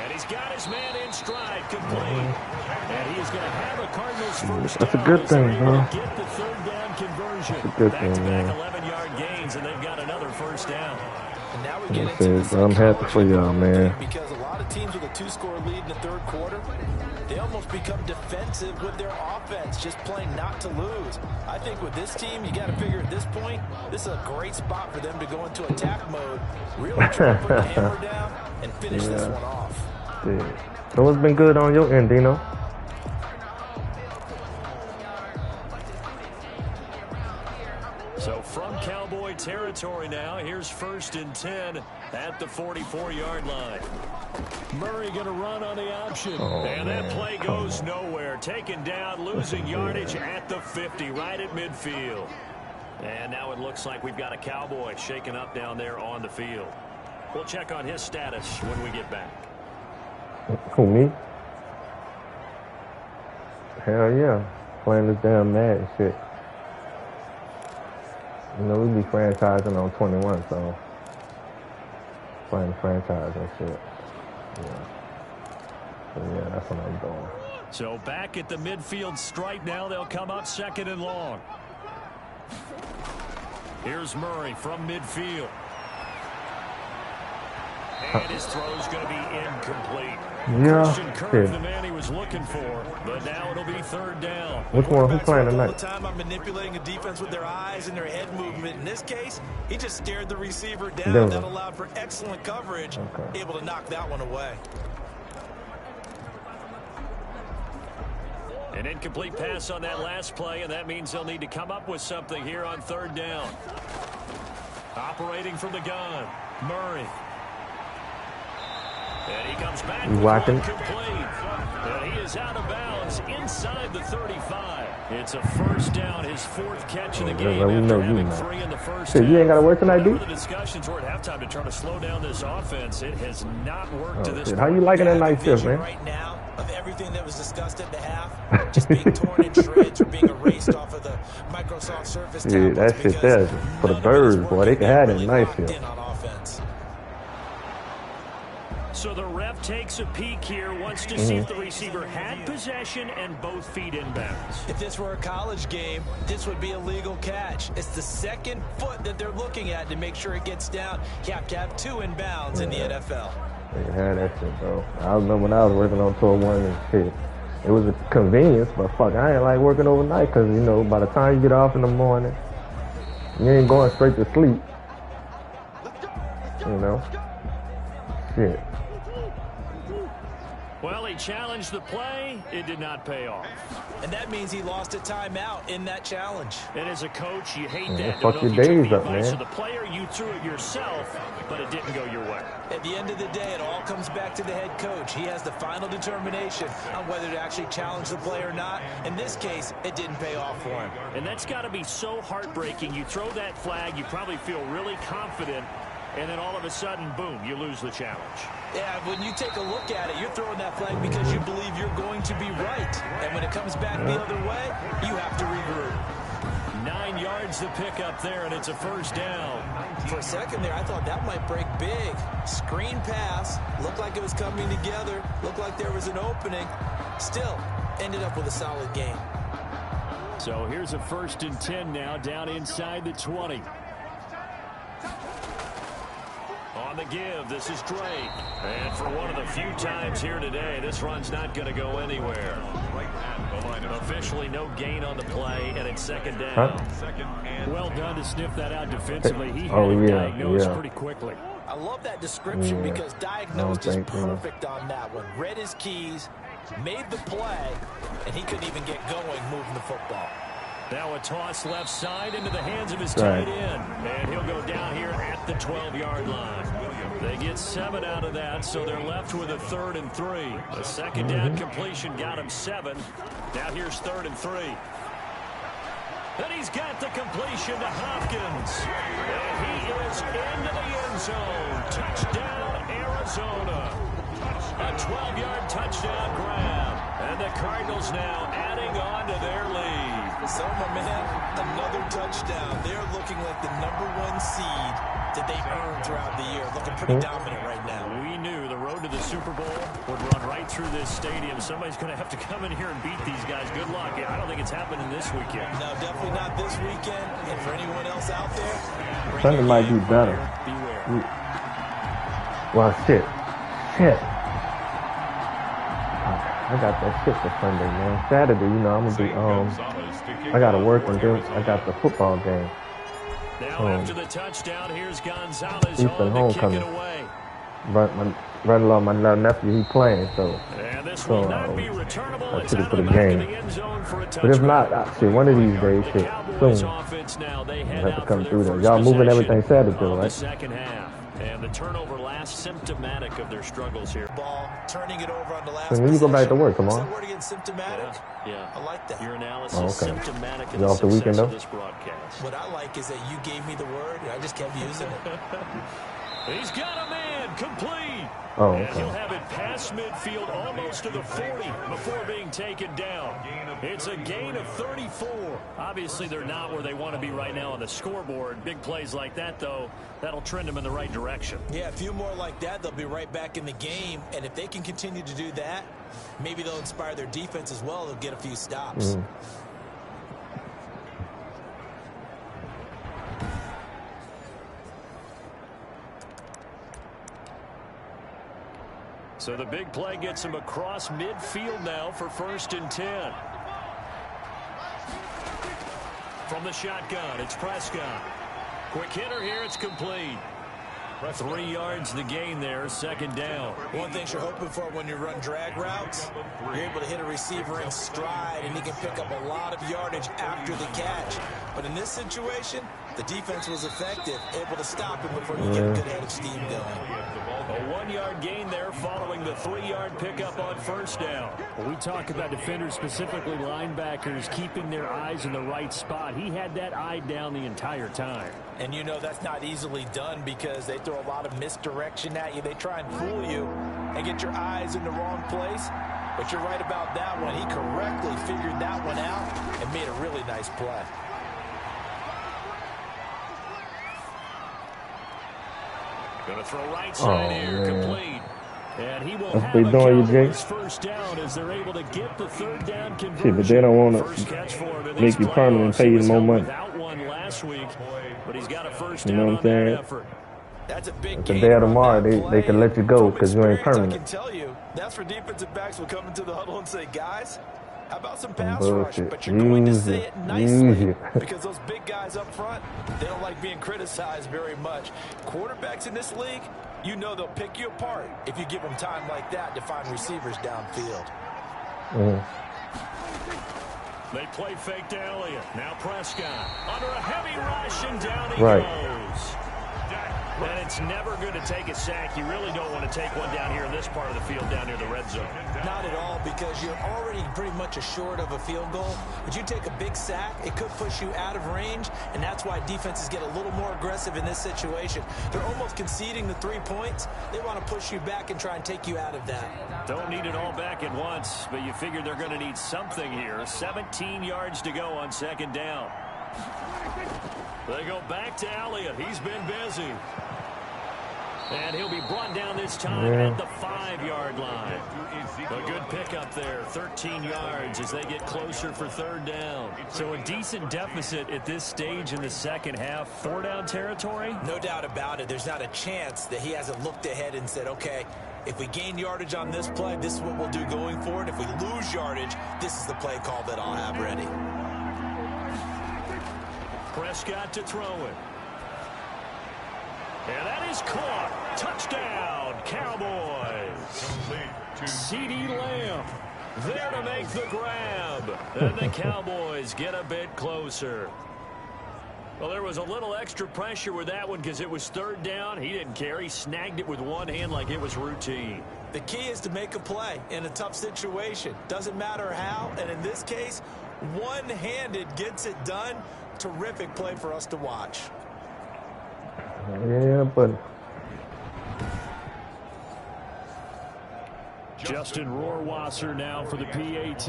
And he's got his man in stride, complete. And he is going to have a Cardinals first down. That's a good thing, huh? Get the 3rd down conversion. That's a good thing, man. 11-yard gains, and they've got another first down. And now we get into the I'm happy for y'all, man. Because a lot of teams with a 2-score lead in the 3rd quarter, they almost become defensive with their offense, just playing not to lose. I think with this team, you got to figure at this point, this is a great spot for them to go into attack mode, really try to put the hammer down and finish this one off. So what's been good on your end, Dino? So from Cowboy territory now, here's 1st and 10 at the 44-yard line. Murray going to run on the option. And that play goes nowhere. Taken down, losing yardage at the 50, right at midfield. And now it looks like we've got a Cowboy shaken up down there on the field. We'll check on his status when we get back. Who, me? Hell yeah. Playing this damn mad shit. You know, we be franchising on 21, so playing franchise and shit. So yeah, that's what I'm doing. So back at the midfield stripe now, they'll come up 2nd and long. Here's Murray from midfield. And his throw's going to be incomplete. Yeah. Christian Kirk, the man he was looking for, but now it'll be 3rd down. Which one? Who's playing tonight? All the time I'm manipulating a defense with their eyes and their head movement. In this case, he just stared the receiver down. Denver. That allowed for excellent coverage, able to knock that one away. An incomplete pass on that last play, and that means they'll need to come up with something here on 3rd down. Operating from the gun, Murray. And he comes back You with watching? one complete. And he is out of bounds inside the 35. It's a first down, his fourth catch of the game we after know you having know. 3 in the first Shit, half. you ain't got to work tonight, Whatever D? the discussions were at halftime to try to slow down this offense, it has not worked to this Shit. point. How you liking that night shift, Vision man? right now of everything that was discussed at the half, just being torn in shreds or being erased off of the Microsoft Surface Yeah, tablets that shit because there for the none of it is birds, boy. They working. can have They're that really night locked shift. in on offense. So the ref takes a peek here, wants to see if the receiver had possession and both feet inbounds. If this were a college game, this would be a legal catch. It's the second foot that they're looking at to make sure it gets down. You have to have 2 inbounds in the NFL. They can have that shit, bro. I remember when I was working on tour 1 and shit. It was a convenience, but fuck, I ain't like working overnight because, you know, by the time you get off in the morning, you ain't going straight to sleep. You know? Shit. Well, he challenged the play. It did not pay off. And that means he lost a timeout in that challenge. And as a coach, you hate Yeah, that. fuck Don't know your if you took days the up, advice man. of the player, you threw it yourself, but it didn't go your way. At the end of the day, it all comes back to the head coach. He has the final determination on whether to actually challenge the play or not. In this case, it didn't pay off for him. And that's got to be so heartbreaking. You throw that flag, you probably feel really confident, and then all of a sudden, boom, you lose the challenge. Yeah, when you take a look at it, you're throwing that flag because you believe you're going to be right. And when it comes back the other way, you have to regroup. 9 yards to pick up there, and it's a first down. For a second there, I thought that might break big. Screen pass. Looked like it was coming together. Looked like there was an opening. Still, ended up with a solid game. So here's a 1st and 10 now, down inside the 20. On the give, this is Drake. And for one of the few times here today, this run's not going to go anywhere. Officially no gain on the play, and it's 2nd down. Huh? Well done to sniff that out defensively. He had Oh, it yeah, diagnosed yeah. pretty quickly. I love that description Yeah. because diagnosed is think, you know. perfect on that one. Read his keys, made the play, and he couldn't even get going moving the football. Now a toss left side into the hands of his Right. tight end. And he'll go down here at the 12-yard line. They get 7 out of that, so they're left with a 3rd and 3. A 2nd down completion got him 7. Now here's 3rd and 3. And he's got the completion to Hopkins. And he is into the end zone. Touchdown, Arizona. A 12-yard touchdown grab. And the Cardinals now adding on to their lead. So, my man, another touchdown. They're looking like the #1 seed that they earned throughout the year. Looking pretty dominant right now. We knew the road to the Super Bowl would run right through this stadium. Somebody's going to have to come in here and beat these guys. Good luck. I don't think it's happening this weekend. No, definitely not this weekend. And for anyone else out there, bring Sunday your might be game. better. Beware. Well, shit. Shit. I got that shit for Sunday, man. Saturday, you know, I'm gonna be, I gotta work and then I got the football game. Now after the touchdown, here's Gonzalez Eastern on to kick homecoming. it away. Right along my little nephew, he playing, so. And this will not be returnable. I It's took it out for of the the back of game. the end zone for a touchback. But if not, shit, one of these days, The shit, Cowboys soon. offense now, they I head have to out come for their through there. first Y'all moving possession everything Saturday, of the right? second half. And the turnover last symptomatic of their struggles here. Ball, turning it over on the last And when you go back to work possession. tomorrow? Is that word again, symptomatic? Yeah. I like that. Your analysis Oh, okay. symptomatic of You the off the weekend, success of though? this broadcast. What I like is that you gave me the word, and I just kept using it. He's got a man complete. Oh, And he'll okay. have it past midfield almost to the 40 before being taken down. It's a gain of 34. Obviously, they're not where they want to be right now on the scoreboard. Big plays like that, though, that'll trend them in the right direction. Yeah, a few more like that, they'll be right back in the game. And if they can continue to do that, maybe they'll inspire their defense as well. They'll get a few stops. So the big play gets him across midfield now for 1st and 10. From the shotgun, it's Prescott. Quick hitter here, it's complete. 3 yards the gain there, 2nd down. One thing you're hoping for when you run drag routes, you're able to hit a receiver in stride, and he can pick up a lot of yardage after the catch. But in this situation, the defense was effective, able to stop him before you get a good head of steam going. A 1-yard gain there following the 3-yard pickup on first down. Well, we talk about defenders, specifically linebackers, keeping their eyes in the right spot. He had that eye down the entire time. And you know that's not easily done because they throw a lot of misdirection at you. They try and fool you and get your eyes in the wrong place. But you're right about that one. He correctly figured that one out and made a really nice play. Going to throw right side here, complete. And he will That's have what a they doing, you, Cowboys Jake? first down as they're able to get the third down conversion. Shit, but they don't want First catch for him to in make these you permanent and playoffs. pay He you was more held money. without one last week, but he's got a first You down know on what I'm that saying? effort. That's a big The gain day of on tomorrow, that they can play. let you go From because you ain't experience, permanent. I can tell you, that's where defensive backs will come into the huddle and say, guys, how about some pass bullshit. rush? But you're going to Use say it. it nicely Use it. because those big guys up front, they don't like being criticized very much. Quarterbacks in this league, you know they'll pick you apart if you give them time like that to find receivers downfield. They play fake to Elliott. Now Prescott under a heavy rush, and down he Right. goes. And it's never good to take a sack. You really don't want to take one down here in this part of the field down near the red zone. Not at all, because you're already pretty much assured of a field goal. But you take a big sack, it could push you out of range, and that's why defenses get a little more aggressive in this situation. They're almost conceding the 3 points. They want to push you back and try and take you out of that. Don't need it all back at once, but you figure they're going to need something here. 17 yards to go on second down. They go back to Elliott. He's been busy. And he'll be brought down this time at the 5-yard line. A good pickup there, 13 yards as they get closer for third down. So a decent deficit at this stage in the second half. 4-down territory? No doubt about it. There's not a chance that he hasn't looked ahead and said, okay, if we gain yardage on this play, this is what we'll do going forward. If we lose yardage, this is the play call that I'll have ready. Prescott to throw it. And that is caught. Touchdown, Cowboys. CeeDee Lamb there to make the grab. And the Cowboys get a bit closer. Well, there was a little extra pressure with that one because it was third down. He didn't care. He snagged it with one hand like it was routine. The key is to make a play in a tough situation. Doesn't matter how, and in this case, one-handed gets it done. Terrific play for us to watch. Yeah, but Justin Rohrwasser now for the PAT.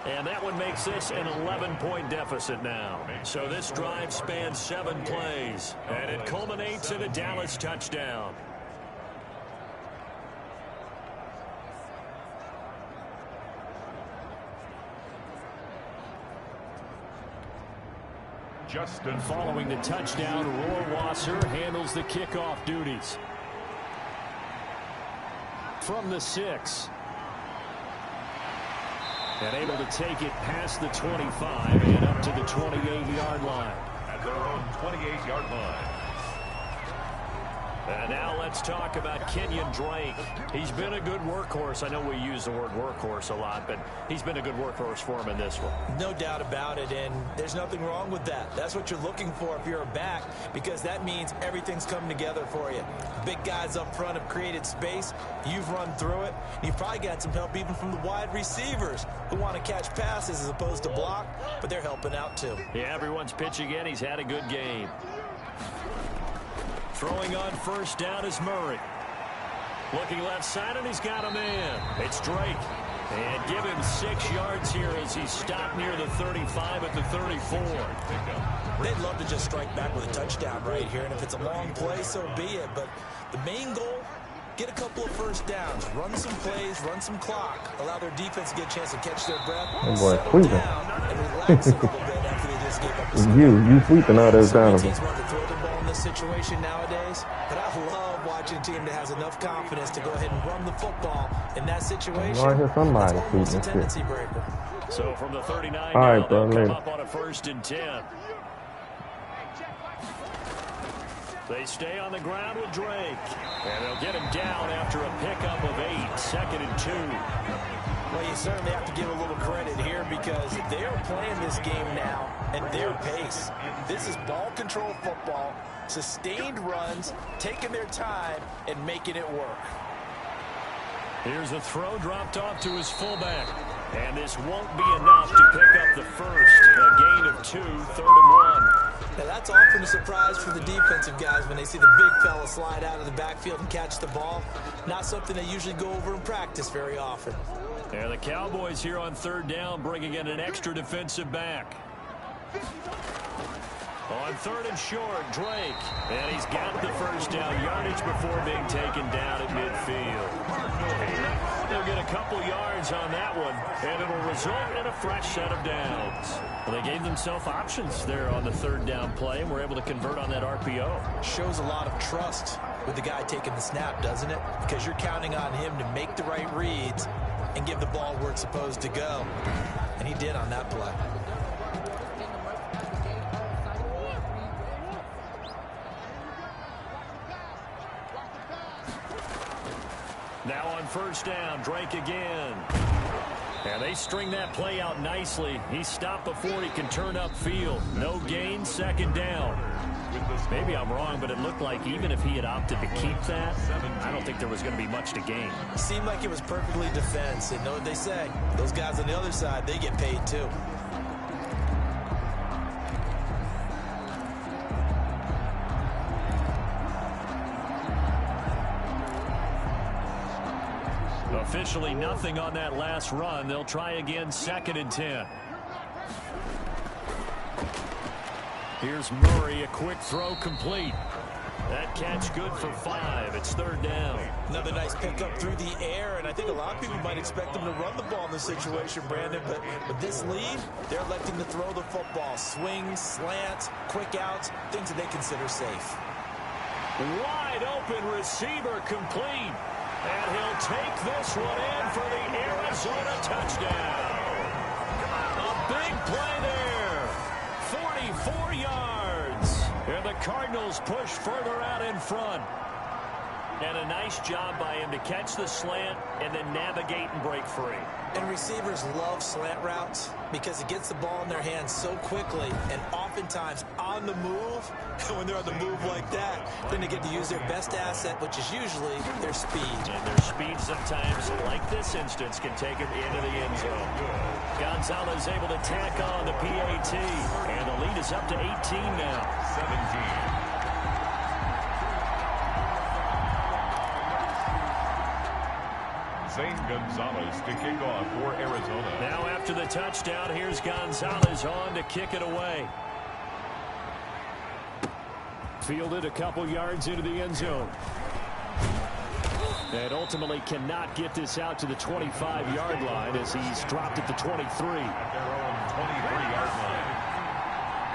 And that one makes this an 11-point deficit now. So this drive spans 7 plays, and it culminates in a Dallas touchdown. Justin Following the touchdown, Rohrwasser handles the kickoff duties. From the 6. And able to take it past the 25 and up to the 28-yard line. at their own 28-yard line. And now let's talk about Kenyon Drake. He's been a good workhorse. I know we use the word workhorse a lot, but he's been a good workhorse for him in this one. No doubt about it, and there's nothing wrong with that. That's what you're looking for if you're a back, because that means everything's coming together for you. Big guys up front have created space. You've run through it. You've probably got some help even from the wide receivers who want to catch passes as opposed to block, but they're helping out too. Yeah, everyone's pitching in. He's had a good game. Throwing on first down is Murray. Looking left side, and he's got a man. It's Drake. And give him 6 yards here as he's stopped near the 35 at the 34. They'd love to just strike back with a touchdown right here, and if it's a long play, so be it. But the main goal, get a couple of first downs, run some plays, run some clock, allow their defense to get a chance to catch their breath, Oh boy, settle sweeping. down, and relax a little bit after they just gave up the score. you sweeping all those So many down. teams want to throw the ball in this situation nowadays, but I love watching a team that has enough confidence to go ahead and run the football in that situation. I hear somebody That's almost a shooting. tendency breaker. So from the 39 All now, right, bro, they'll come later. up on a 1st and 10. They stay on the ground with Drake. And they'll get him down after a pickup of 8, 2nd and 2. Well, you certainly have to give a little credit here because they are playing this game now and their pace. This is ball control football, sustained runs, taking their time, and making it work. Here's a throw dropped off to his fullback. And this won't be enough to pick up the first. A gain of 2, 3rd and 1. Now that's often a surprise for the defensive guys when they see the big fella slide out of the backfield and catch the ball. Not something they usually go over in practice very often. Yeah, the Cowboys here on 3rd down, bringing in an extra defensive back. On 3rd and short, Drake. And he's got the first down yardage before being taken down at midfield. They'll get a couple yards on that one, and it'll result in a fresh set of downs. Well, they gave themselves options there on the 3rd down play, and were able to convert on that RPO. Shows a lot of trust with the guy taking the snap, doesn't it? Because you're counting on him to make the right reads and give the ball where it's supposed to go. And he did on that play. Now on 1st down, Drake again. And they string that play out nicely. He's stopped before he can turn upfield. No gain, 2nd down. Maybe I'm wrong, but it looked like even if he had opted to keep that, I don't think there was going to be much to gain. Seemed like it was perfectly defense. And know what they say? Those guys on the other side, they get paid too. Officially nothing on that last run. They'll try again, 2nd and 10. Here's Murray, a quick throw complete. That catch good for 5. It's 3rd down. Another nice pickup through the air, and I think a lot of people might expect them to run the ball in this situation, Brandon, but with this lead, they're electing to throw the football. Swings, slants, quick outs, things that they consider safe. Wide open receiver complete. And he'll take this one in for the Arizona touchdown. A big play there. 44 yards. And the Cardinals push further out in front. And a nice job by him to catch the slant and then navigate and break free. And receivers love slant routes because it gets the ball in their hands so quickly and oftentimes on the move. When they're on the move like that, then they get to use their best asset, which is usually their speed. And their speed sometimes, like this instance, can take them into the end zone. Gonzalez able to tack on the PAT. And the lead is up to 18 now. 17. Zane Gonzalez to kick off for Arizona. Now after the touchdown, here's Gonzalez on to kick it away. Fielded a couple yards into the end zone. And ultimately cannot get this out to the 25-yard line as he's dropped at the 23. At their own 23-yard line.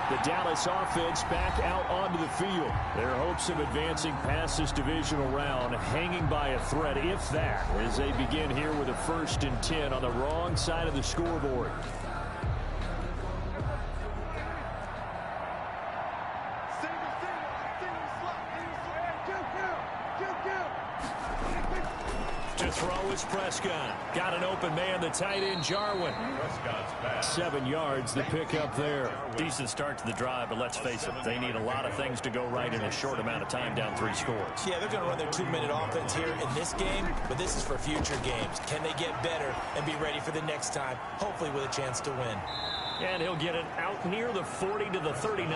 The Dallas offense back out onto the field. Their hopes of advancing past this divisional round hanging by a thread, if that, as they begin here with a 1st and 10 on the wrong side of the scoreboard. To throw is Prescott. Got an open man, the tight end, Jarwin. Prescott's back. 7 yards, the pickup there. Decent start to the drive, but let's face it, they need a lot of things to go right in a short amount of time down 3 scores. Yeah, they're going to run their 2-minute offense here in this game, but this is for future games. Can they get better and be ready for the next time, hopefully with a chance to win? And he'll get it out near the 40 to the 39.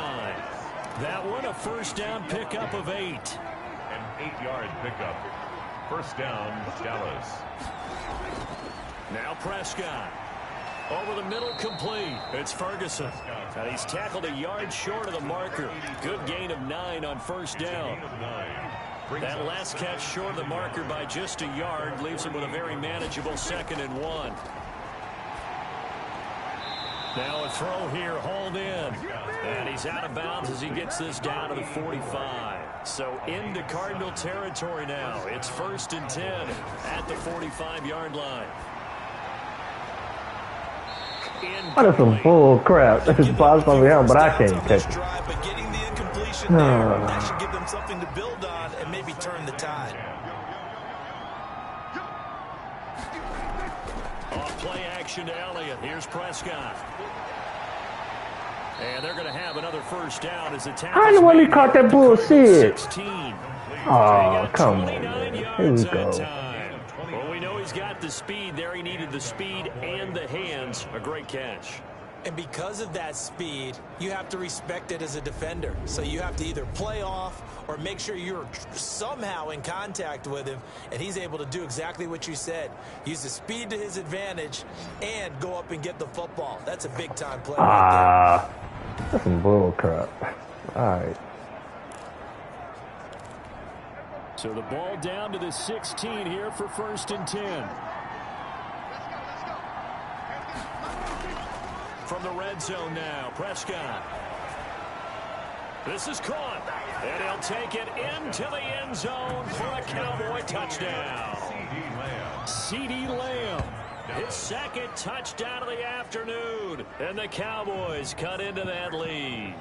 That one, a 1st down pickup of 8. An 8-yard pickup. 1st down, Dallas. Now Prescott. Over the middle, complete. It's Ferguson. And he's tackled a yard short of the marker. Good gain of 9 on 1st down. That last catch short of the marker by just a yard leaves him with a very manageable 2nd and 1. Now a throw here, hauled in. And he's out of bounds as he gets this down to the 45. So into Cardinal territory now. It's 1st and 10 at the 45-yard line. That is some bull crap. This is Bob's on me out, but I can't catch it. But getting the incompletion there, that should give them something to build on and maybe turn the tide. Off play action to Elliott. Here's Prescott. And they're going to have another first down as the tackle. How the one he caught that bullshit? 16. Oh, come on, man. Here we go. Well, we know he's got the speed there. He needed the speed and the hands. A great catch. And because of that speed, you have to respect it as a defender. So you have to either play off or make sure you're somehow in contact with him, and he's able to do exactly what you said. Use the speed to his advantage and go up and get the football. That's a big-time play right there. That's some bull crap. All right. So the ball down to the 16 here for 1st and 10. From the red zone now, Prescott. This is caught, and he'll take it into the end zone for a Cowboy touchdown. CeeDee Lamb, his second touchdown of the afternoon, and the Cowboys cut into that lead.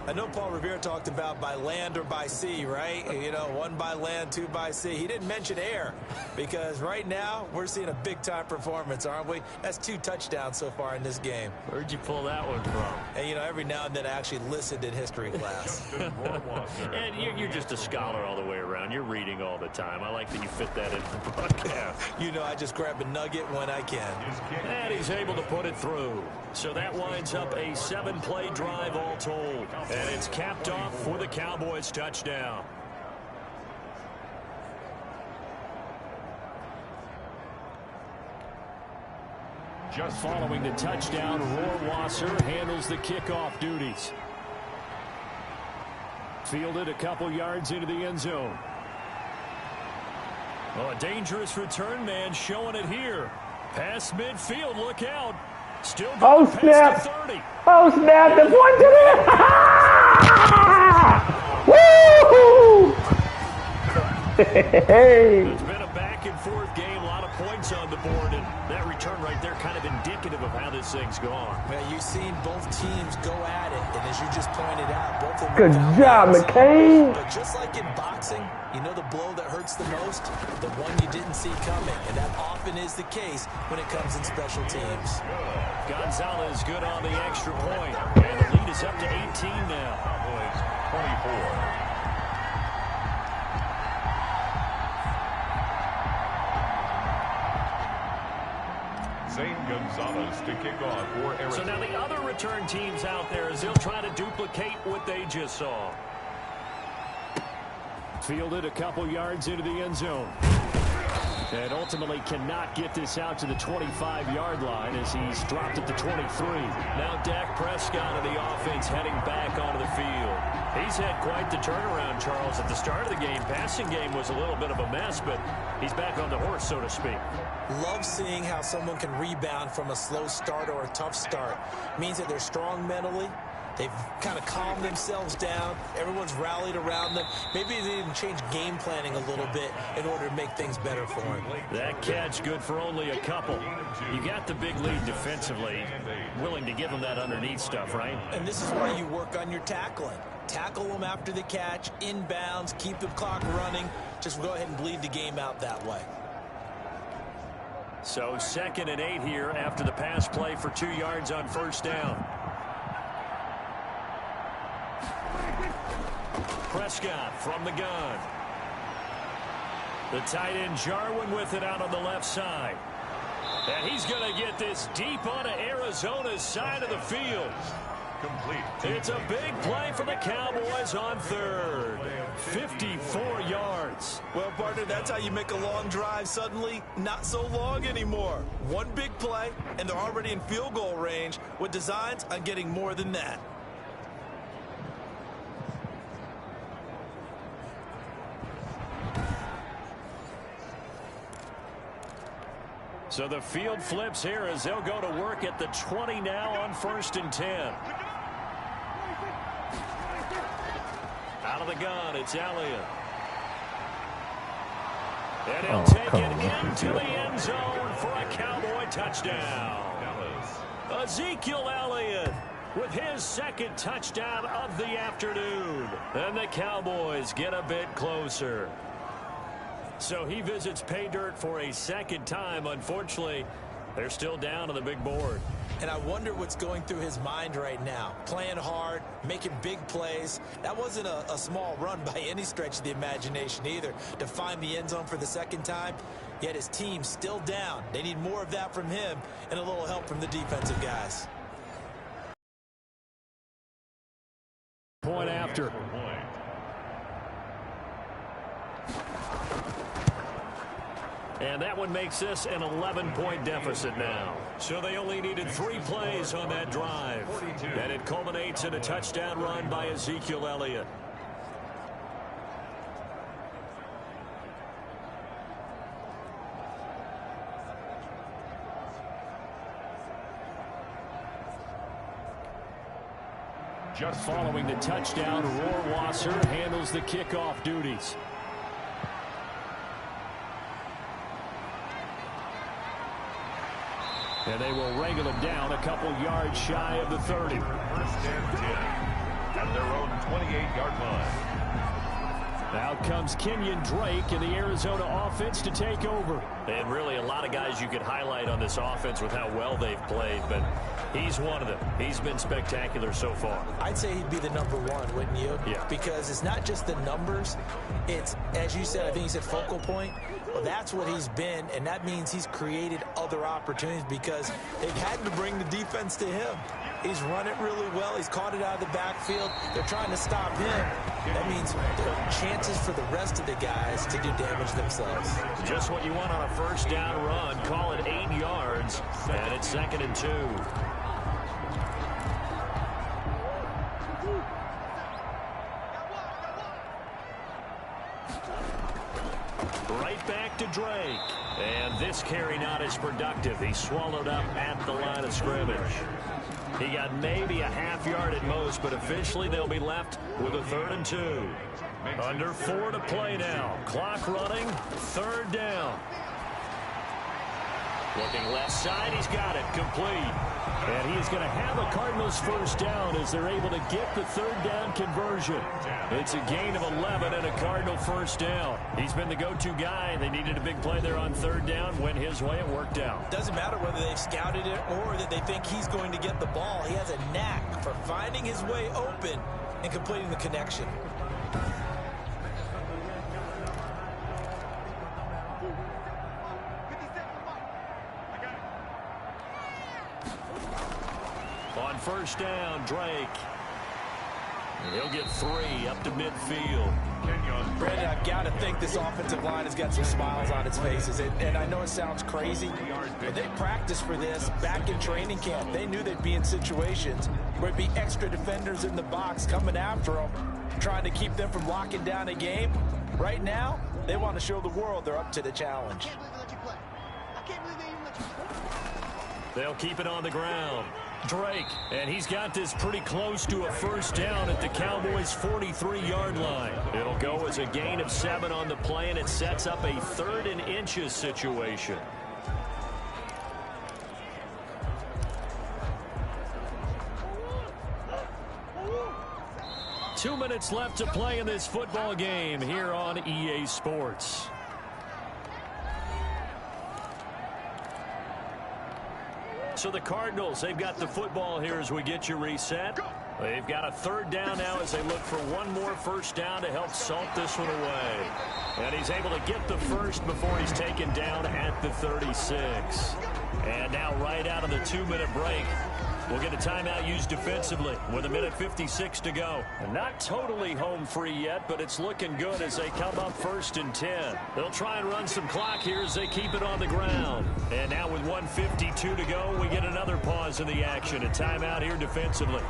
I know Paul Revere talked about by land or by sea, right? You know, 1 by land, 2 by sea. He didn't mention air because right now we're seeing a big-time performance, aren't we? That's 2 touchdowns so far in this game. Where'd you pull that one from? And, you know, every now and then I actually listened in history class. And you're just a scholar all the way around. You're reading all the time. I like that you fit that in the broadcast. You know, I just grab a nugget when I can. And he's able to put it through. So that winds up a 7-play drive all told. And it's capped off for the Cowboys touchdown. Just following the touchdown, Rohrwasser handles the kickoff duties. Fielded a couple yards into the end zone. Oh, a dangerous return man showing it here. Past midfield, look out. Still going past the 30. Oh, snap. The one to the... Woo! Hey. It's been a back-and-forth game, a lot of points on the board, and that return right there kind of indicative of how this thing's gone. Man, you've seen both teams go at it, and as you just pointed out, both of them... Good job, McCain. But just like in boxing, you know the blow that hurts the most? The one you didn't see coming, and that often is the case when it comes in special teams. Gonzalez good on the extra point, and the lead is up to 18 now. Cowboys 24. Zane Gonzalez to kick off for Arizona. So now the other return teams out there as they'll try to duplicate what they just saw. Fielded a couple yards into the end zone. And ultimately cannot get this out to the 25-yard line as he's dropped at the 23. Now Dak Prescott of the offense heading back onto the field. He's had quite the turnaround, Charles. At the start of the game, passing game was a little bit of a mess, but he's back on the horse, so to speak. Love seeing how someone can rebound from a slow start or a tough start. Means that they're strong mentally. They've kind of calmed themselves down. Everyone's rallied around them. Maybe they didn't change game planning a little bit in order to make things better for them. That catch good for only a couple. You got the big lead defensively. Willing to give them that underneath stuff, right? And this is why you work on your tackling. Tackle them after the catch, inbounds, keep the clock running. Just go ahead and bleed the game out that way. So 2nd and 8 here after the pass play for 2 yards on first down. Prescott from the gun. The tight end Jarwin with it out on the left side. And he's going to get this deep onto Arizona's side of the field. Complete. It's a big play for the Cowboys on 3rd. 54 yards. Well, partner, that's how you make a long drive suddenly not so long anymore. One big play, and they're already in field goal range with designs on getting more than that. So the field flips here as they'll go to work at the 20 now on 1st and 10. Out of the gun, it's Elliott. And he'll take it into the end zone for a Cowboy touchdown. Ezekiel Elliott with his 2nd touchdown of the afternoon. And the Cowboys get a bit closer. So he visits pay dirt for a 2nd time. Unfortunately, They're still down on the big board. And I wonder what's going through his mind right now. Playing hard, making big plays. That wasn't a small run by any stretch of the imagination either, to find the end zone for the second time. Yet his team's still down. They need more of that from him and a little help from the defensive guys. Point after. And that one makes this an 11-point deficit now. So they only needed 3 plays on that drive. And it culminates in a touchdown run by Ezekiel Elliott. Just following the touchdown, Rohrwasser handles the kickoff duties. And they will wrangle him down a couple yards shy of the 30. First and 10 at their own 28-yard line. Out comes Kenyon Drake and the Arizona offense to take over. And really a lot of guys you could highlight on this offense with how well they've played, but he's one of them. He's been spectacular so far. I'd say he'd be the number one, wouldn't you? Yeah. Because it's not just the numbers. It's, as you said, I think you said focal point. Well, that's what he's been, and that means he's created other opportunities because they've had to bring the defense to him. He's run it really well. He's caught it out of the backfield. They're trying to stop him. That means there are chances for the rest of the guys to do damage themselves. Just what you want on a first down run. Call it 8 yards, and it's 2nd and 2. Right back to Drake. And this carry not as productive. He swallowed up at the line of scrimmage. He got maybe a half yard at most, but officially they'll be left with a 3rd and 2. Under 4 to play now. Clock running. 3rd down. Looking left side. He's got it. Complete. And he's going to have a Cardinals first down as they're able to get the 3rd down conversion. It's a gain of 11 and a Cardinal first down. He's been the go-to guy. They needed a big play there on 3rd down. Went his way. It worked out. Doesn't matter whether they've scouted it or that they think he's going to get the ball. He has a knack for finding his way open and completing the connection. On first down, Drake. And he'll get 3 up to midfield. Brandon, I've got to think this offensive line has got some smiles on its faces. And I know it sounds crazy, but they practiced for this back in training camp. They knew they'd be in situations where it'd be extra defenders in the box coming after them, trying to keep them from locking down a game. Right now, they want to show the world they're up to the challenge. They'll keep it on the ground. Drake, and he's got this pretty close to a first down at the Cowboys' 43-yard line. It'll go as a gain of 7 on the play, and it sets up a 3rd and inches situation. Two minutes left to play in this football game here on EA Sports. So the Cardinals, they've got the football here as we get you reset. They've got a 3rd down now as they look for one more first down to help salt this one away. And he's able to get the first before he's taken down at the 36. And now right out of the 2-minute break, we'll get a timeout used defensively with 1:56 to go. And not totally home free yet, but it's looking good as they come up 1st and 10. They'll try and run some clock here as they keep it on the ground. And now with 1:52 to go, we get another pause in the action. A timeout here defensively.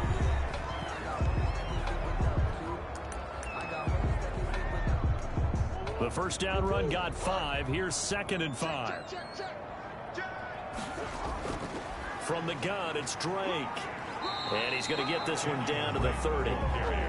The first down run got 5. Here's 2nd and 5. From the gun, it's Drake. And he's going to get this one down to the 30.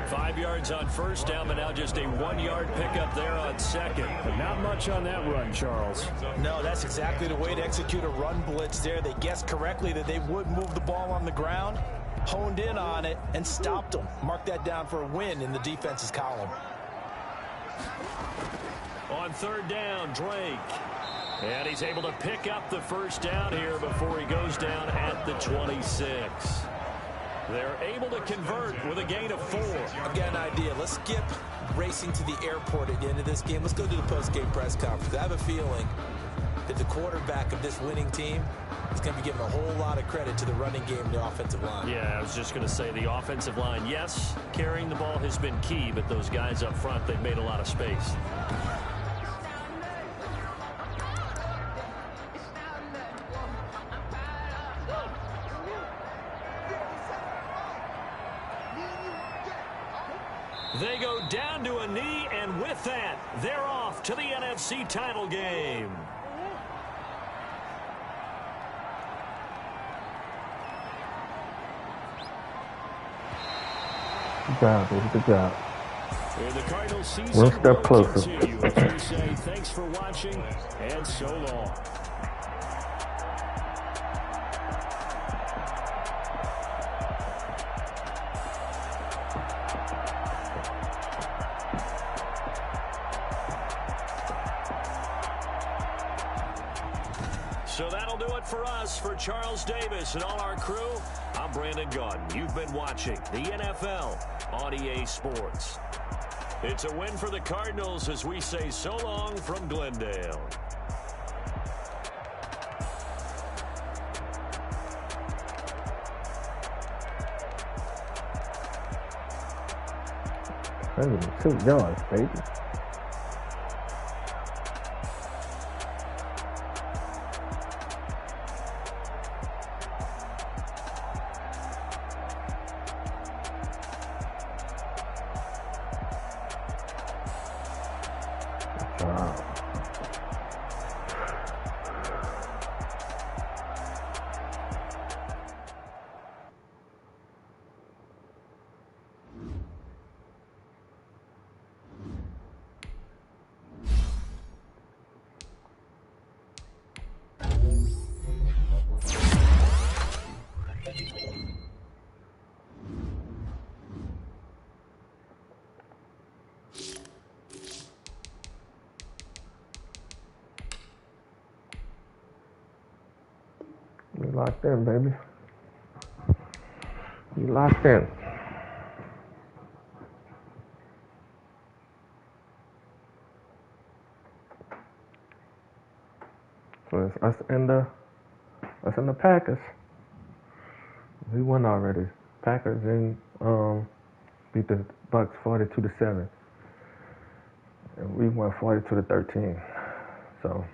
5 yards on first down, but now just a 1-yard pickup there on 2nd. But not much on that run, Charles. No, that's exactly the way to execute a run blitz there. They guessed correctly that they would move the ball on the ground, honed in on it, and stopped them. Mark that down for a win in the defense's column. On 3rd down, Drake. And he's able to pick up the first down here before he goes down at the 26. They're able to convert with a gain of 4. I've got an idea. Let's skip racing to the airport at the end of this game. Let's go to the post-game press conference. I have a feeling that the quarterback of this winning team is going to be giving a whole lot of credit to the running game and the offensive line. Yeah, I was just going to say the offensive line, yes, carrying the ball has been key, but those guys up front, they've made a lot of space. They go down to a knee, and with that, they're off to the NFC title game. Good job, baby. Good job. And the Cardinals season One step closer. continue as we say thanks for watching and so long. So that'll do it for us. For Charles Davis and all our crew, I'm Brandon Gaudin. You've been watching the NFL on EA Sports. It's a win for the Cardinals as we say so long from Glendale. That's 2 yards, baby. Wow. You locked in, baby. You locked in. So it's us and the Packers. We won already. Packers beat the Bucks 42-7. And we won 42-13. So